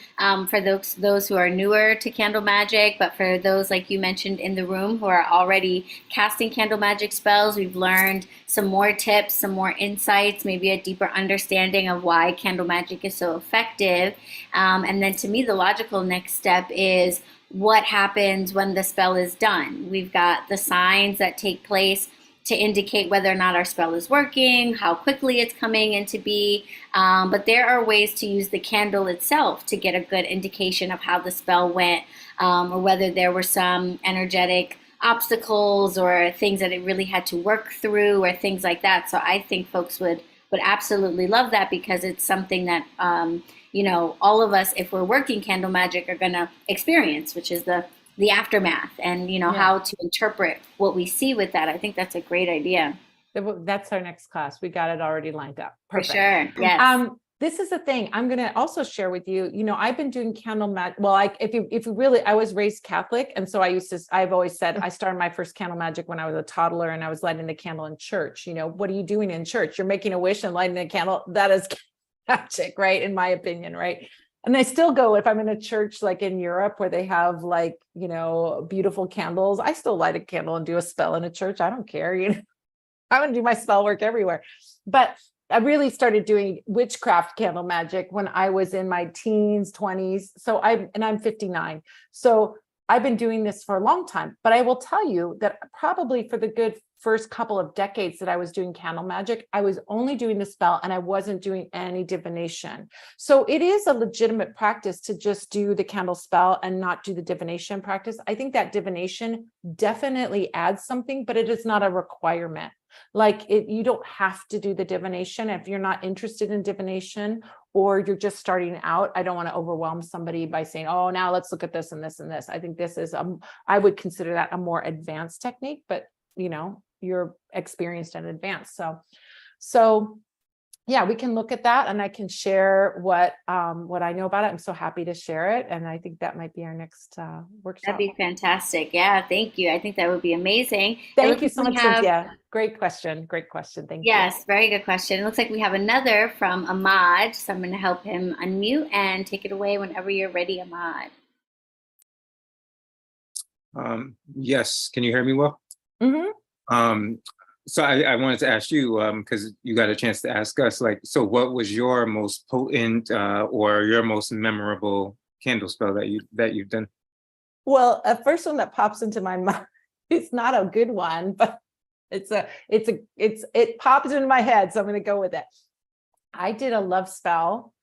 for those who are newer to candle magic, but for those like you mentioned in the room who are already casting candle magic spells, we've learned some more tips, some more insights, maybe a deeper understanding of why candle magic is so effective. And then to me, the logical next step is what happens when the spell is done. We've got the signs that take place to indicate whether or not our spell is working, how quickly it's coming into be. But there are ways to use the candle itself to get a good indication of how the spell went, or whether there were some energetic obstacles or things that it really had to work through or things like that. So I think folks would absolutely love that because it's something that all of us, if we're working candle magic, are going to experience, which is the aftermath and how to interpret what we see with that. I think that's a great idea. That's our next class. We got it already lined up. Perfect. For sure. Yes. This is the thing I'm going to also share with you. I've been doing candle magic. Well, if you really, I was raised Catholic. And so I've always said I started my first candle magic when I was a toddler and I was lighting the candle in church. What are you doing in church? You're making a wish and lighting a candle. That is magic, right? In my opinion, right? And I still go if I'm in a church like in Europe where they have beautiful candles. I still light a candle and do a spell in a church. I don't care. I'm going to do my spell work everywhere. But I really started doing witchcraft candle magic when I was in my teens, 20s. I'm 59. So I've been doing this for a long time, but I will tell you that probably for the good first couple of decades that I was doing candle magic, I was only doing the spell and I wasn't doing any divination. So it is a legitimate practice to just do the candle spell and not do the divination practice. I think that divination definitely adds something, but it is not a requirement. You don't have to do the divination if you're not interested in divination or you're just starting out. I don't want to overwhelm somebody by saying, oh, now let's look at this and this and this. I think this is, I would consider that a more advanced technique, but you're experienced and advanced. So yeah, we can look at that and I can share what I know about it. I'm so happy to share it. And I think that might be our next workshop. That'd be fantastic. Yeah, thank you. I think that would be amazing. Thank you so much, Cynthia. Great question. Great question. Thank you. Yes, very good question. It looks like we have another from Ahmad. So I'm going to help him unmute and take it away whenever you're ready, Ahmad. Yes. Can you hear me well? Mm-hmm. So I wanted to ask you, because you got a chance to ask us, so what was your most potent or your most memorable candle spell that you've done? Well, a first one that pops into my mind, it's not a good one, but it pops into my head, so I'm going to go with it. I did a love spell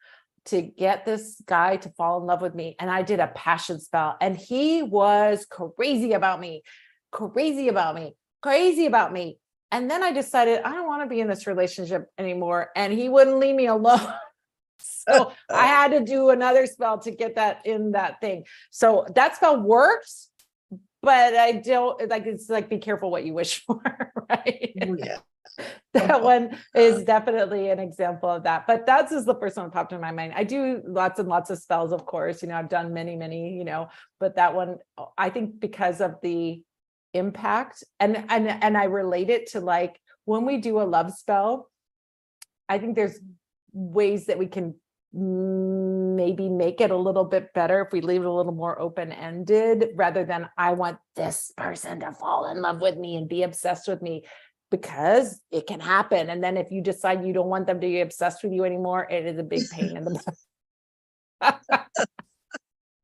to get this guy to fall in love with me, and I did a passion spell, and he was crazy about me. And then I decided I don't want to be in this relationship anymore. And he wouldn't leave me alone. So I had to do another spell to get that in that thing. So that spell works, but I don't it's like, be careful what you wish for, right? Yeah. That one is definitely an example of that. But that's just the first one that popped in my mind. I do lots and lots of spells, of course. I've done many, but that one, I think because of the impact and I relate it to when we do a love spell, I think there's ways that we can maybe make it a little bit better if we leave it a little more open-ended rather than I want this person to fall in love with me and be obsessed with me, because it can happen. And then if you decide you don't want them to be obsessed with you anymore, it is a big pain in the butt.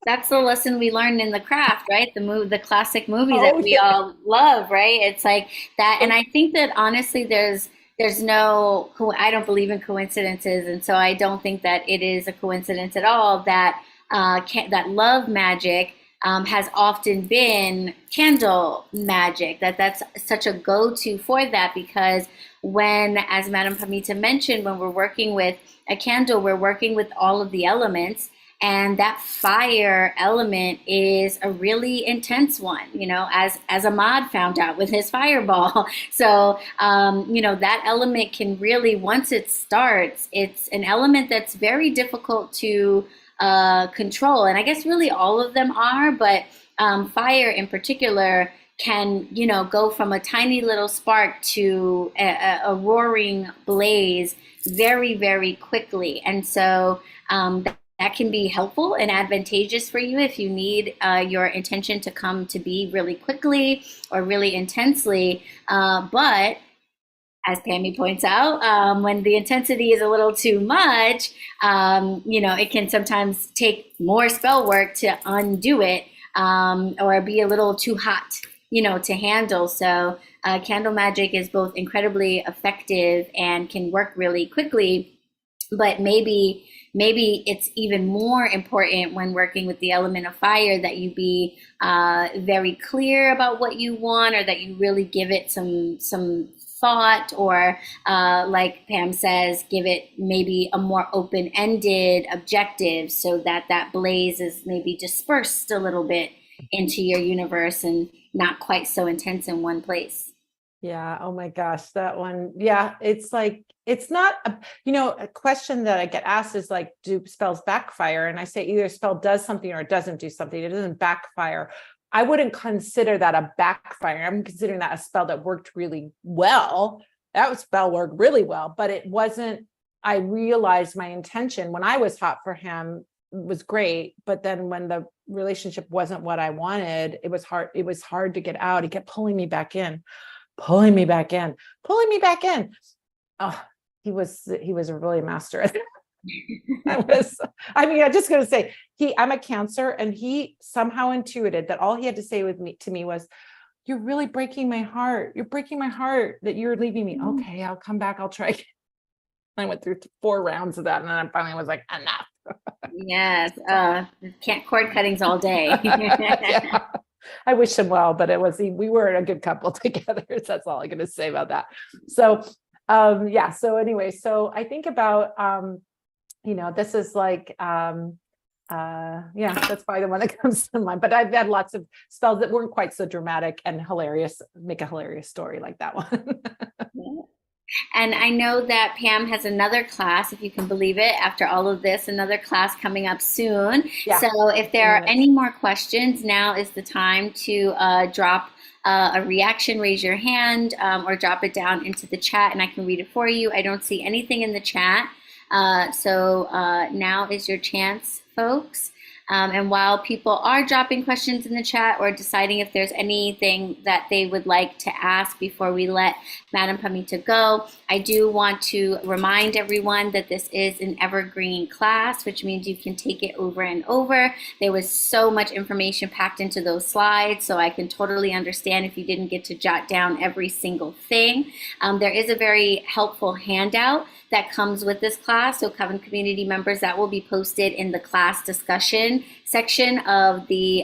That's the lesson we learned in the craft, right? The classic movie that we all love, right? It's like that. And I think that honestly, there's no, I don't believe in coincidences. And so I don't think that it is a coincidence at all that that love magic has often been candle magic, that's such a go-to for that, because when, as Madam Pamita mentioned, when we're working with a candle, we're working with all of the elements. And that fire element is a really intense one, as Ahmad found out with his fireball. So, that element can really, once it starts, it's an element that's very difficult to control. And I guess really all of them are, but fire in particular can, you know, go from a tiny little spark to a roaring blaze very, very quickly. And so that can be helpful and advantageous for you if you need your intention to come to be really quickly or really intensely. But as Pammy points out, when the intensity is a little too much, you know, it can sometimes take more spell work to undo it, or be a little too hot, you know, to handle. So candle magic is both incredibly effective and can work really quickly, but maybe it's even more important when working with the element of fire that you be very clear about what you want, or that you really give it some thought, or like Pam says, give it maybe a more open-ended objective, so that that blaze is maybe dispersed a little bit into your universe and not quite so intense in one place. Yeah. Oh my gosh, that one. Yeah. It's like, it's not, you know, a question that I get asked is like, do spells backfire? And I say either a spell does something or it doesn't do something. It doesn't backfire. I wouldn't consider that a backfire. I'm considering that a spell that worked really well. That spell worked really well, but it wasn't, I realized my intention when I was hot for him was great. But then when the relationship wasn't what I wanted, it was hard. It was hard to get out. He kept pulling me back in, pulling me back in, pulling me back in. Oh, he was a really master at it. I'm just going to say I'm a Cancer, and he somehow intuited that all he had to say to me was, you're really breaking my heart. You're breaking my heart that you're leaving me. Okay, I'll come back. I'll try. I went through 4 rounds of that, and then I finally was like, enough. Yes. Can't cord cuttings all day. Yeah. I wish him well, but we were a good couple together. That's all I'm going to say about that. So, yeah. So anyway, so I think about, you know, this is like, yeah, that's probably the one that comes to mind, but I've had lots of spells that weren't quite so dramatic and hilarious, make a hilarious story like that one. And I know that Pam has another class, if you can believe it, after all of this, another class coming up soon. Yeah. So if there are any more questions, now is the time to drop a reaction, raise your hand, or drop it down into the chat and I can read it for you. I don't see anything in the chat. So now is your chance, folks. And while people are dropping questions in the chat or deciding if there's anything that they would like to ask before we let Madam Pamita go, I do want to remind everyone that this is an evergreen class, which means you can take it over and over. There was so much information packed into those slides, so I can totally understand if you didn't get to jot down every single thing. There is a very helpful handout that comes with this class. So Coven community members, that will be posted in the class discussion section of the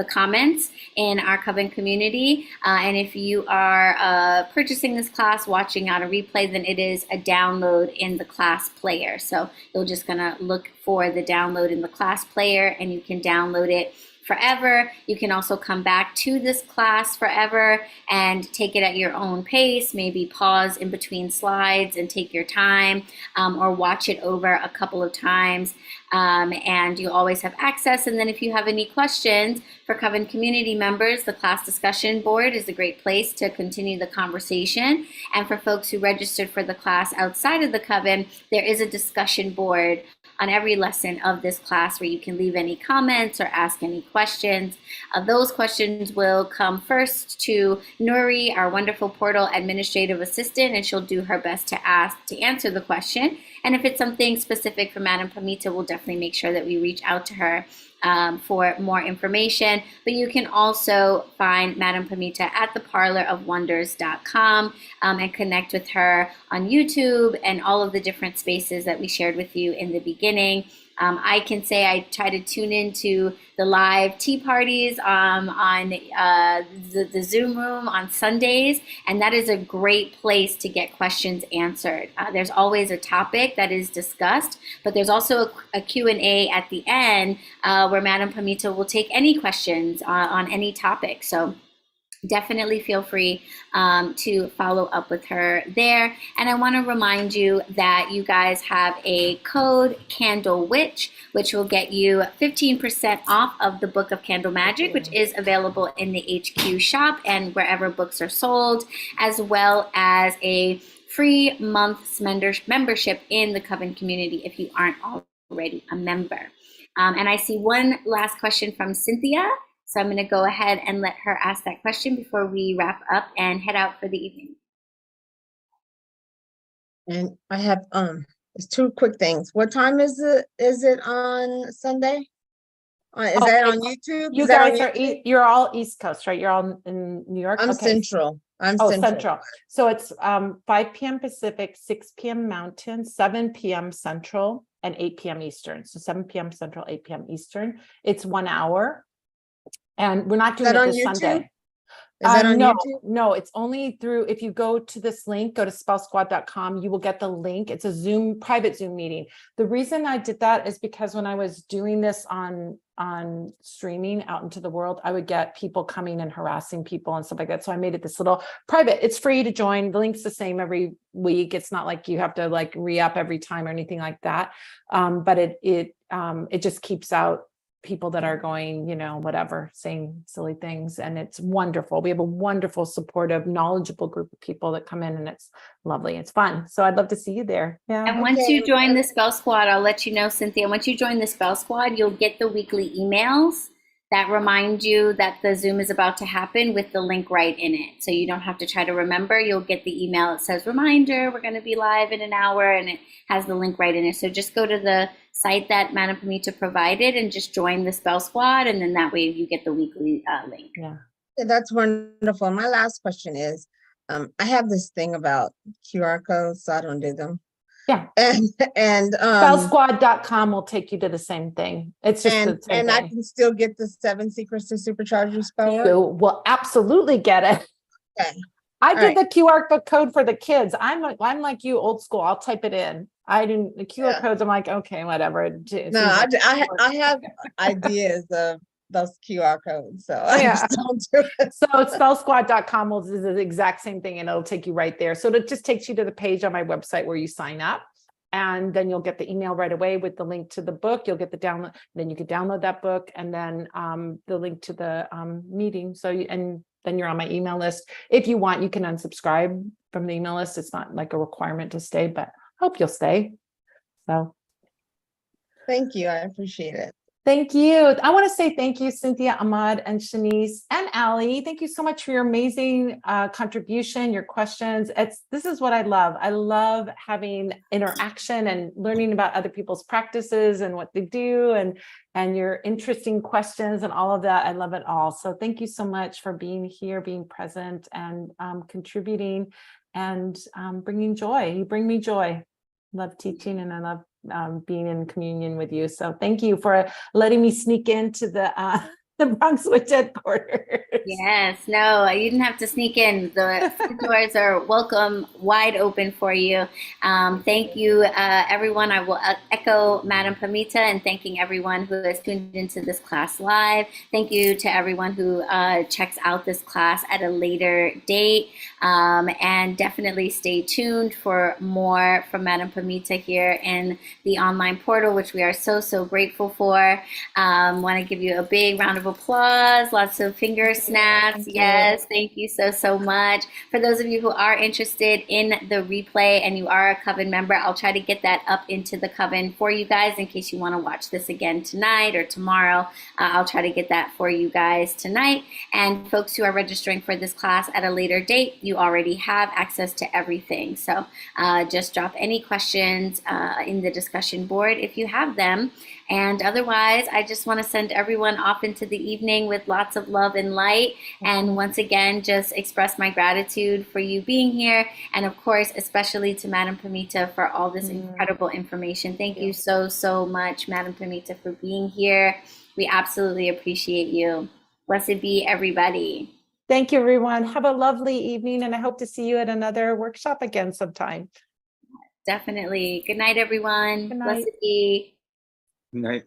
comments in our Coven community. And if you are purchasing this class, watching on a replay, then it is a download in the class player. So you're just gonna look for the download in the class player and you can download it forever. You can also come back to this class forever and take it at your own pace, maybe pause in between slides and take your time, or watch it over a couple of times. And you always have access. And then if you have any questions for Coven community members, the class discussion board is a great place to continue the conversation. And for folks who registered for the class outside of the Coven, there is a discussion board on every lesson of this class where you can leave any comments or ask any questions. Those questions will come first to Nuri, our wonderful portal administrative assistant, and she'll do her best to answer the question. And if it's something specific for Madam Pamita, we'll definitely make sure that we reach out to her for more information. But you can also find Madam Pamita at theparlorofwonders.com and connect with her on YouTube and all of the different spaces that we shared with you in the beginning. I can say I try to tune into the live tea parties on the Zoom room on Sundays, and that is a great place to get questions answered. There's always a topic that is discussed, but there's also a Q&A at the end where Madam Pamita will take any questions on any topic. So definitely feel free to follow up with her there. And I want to remind you that you guys have a code CandleWitch, which will get you 15% off of the Book of Candle Magic, which is available in the HQ shop and wherever books are sold, as well as a free month's membership in the Coven community if you aren't already a member. And I see one last question from Cynthia. So I'm going to go ahead and let her ask that question before we wrap up and head out for the evening. And I have it's two quick things. What time is it? Is it on Sunday? Is that on YouTube? You Is that on guys are, YouTube? you're all East Coast, right? You're all in New York? I'm Okay. Central. I'm Oh, Central. Central. So it's 5 p.m. Pacific, 6 p.m. Mountain, 7 p.m. Central, and 8 p.m. Eastern. So 7 p.m. Central, 8 p.m. Eastern. It's 1 hour. And we're not doing Is that it on this YouTube? Sunday. Is that on No, YouTube? no, it's only through, if you go to this link, go to spellsquad.com, you will get the link. It's a Zoom, private Zoom meeting. The reason I did that is because when I was doing this on streaming out into the world, I would get people coming and harassing people and stuff like that. So I made it this little private. It's free to join. The link's the same every week. It's not like you have to like re-up every time or anything like that. But it just keeps out people that are going, you know, whatever, saying silly things. And it's wonderful. We have a wonderful, supportive, knowledgeable group of people that come in, and it's lovely. It's fun. So I'd love to see you there. Yeah. And once you join the Spell Squad, I'll let you know, Cynthia, once you join the Spell Squad, you'll get the weekly emails that remind you that the Zoom is about to happen with the link right in it. So you don't have to try to remember. You'll get the email that says, reminder, we're going to be live in an hour, and it has the link right in it. So just go to the site that Madam Pamita provided and just join the Spell Squad, and then that way you get the weekly link. Yeah. That's wonderful. My last question is, I have this thing about QR codes, so I don't do them. Yeah. And Spellsquad.com will take you to the same thing. It's just the same I thing. can still get the 7 secrets to supercharge your spell work? You will absolutely get it. Okay. I All did the QR code for the kids. I'm like you, old school. I'll type it in. I didn't, the QR codes, I'm like, okay, whatever. It No, seems like I have ideas of those QR codes, so I Yeah. just don't do it. So spellsquad.com will do the exact same thing, and it'll take you right there. So it just takes you to the page on my website where you sign up, and then you'll get the email right away with the link to the book. You'll get the download, then you can download that book, and then the link to the meeting. So and then you're on my email list. If you want, you can unsubscribe from the email list. It's not like a requirement to stay, but hope you'll stay. So Thank you. I appreciate it. thank you. I want to say thank you, Cynthia, Ahmad, and Shanice, and Ali. Thank you so much for your amazing contribution, your questions. This is what I love. I love having interaction and learning about other people's practices and what they do, and your interesting questions and all of that. I love it all. So thank you so much for being here, being present, and contributing and bringing joy. You bring me joy. Love teaching, and I love being in communion with you. So thank you for letting me sneak into the BronxWitch HeadQuarters. Yes, no, you didn't have to sneak in. The doors are welcome, wide open for you. Thank you, everyone. I will echo Madam Pamita and thanking everyone who has tuned into this class live. Thank you to everyone who checks out this class at a later date. And definitely stay tuned for more from Madam Pamita here in the online portal, which we are so, so grateful for. Want to give you a big round of applause, lots of finger snaps. Yes, thank you so, so much. For those of you who are interested in the replay and you are a Coven member, I'll try to get that up into the Coven for you guys in case you want to watch this again tonight or tomorrow. I'll try to get that for you guys tonight. And folks who are registering for this class at a later date, you already have access to everything. So just drop any questions in the discussion board if you have them. And otherwise, I just want to send everyone off into the evening with lots of love and light. And once again, just express my gratitude for you being here. And of course, especially to Madam Pamita for all this incredible information. Thank you so, so much, Madam Pamita, for being here. We absolutely appreciate you. Blessed be everybody. Thank you, everyone. Have a lovely evening, and I hope to see you at another workshop again sometime. Definitely. Good night, everyone. Good night. Blessed be. Good night.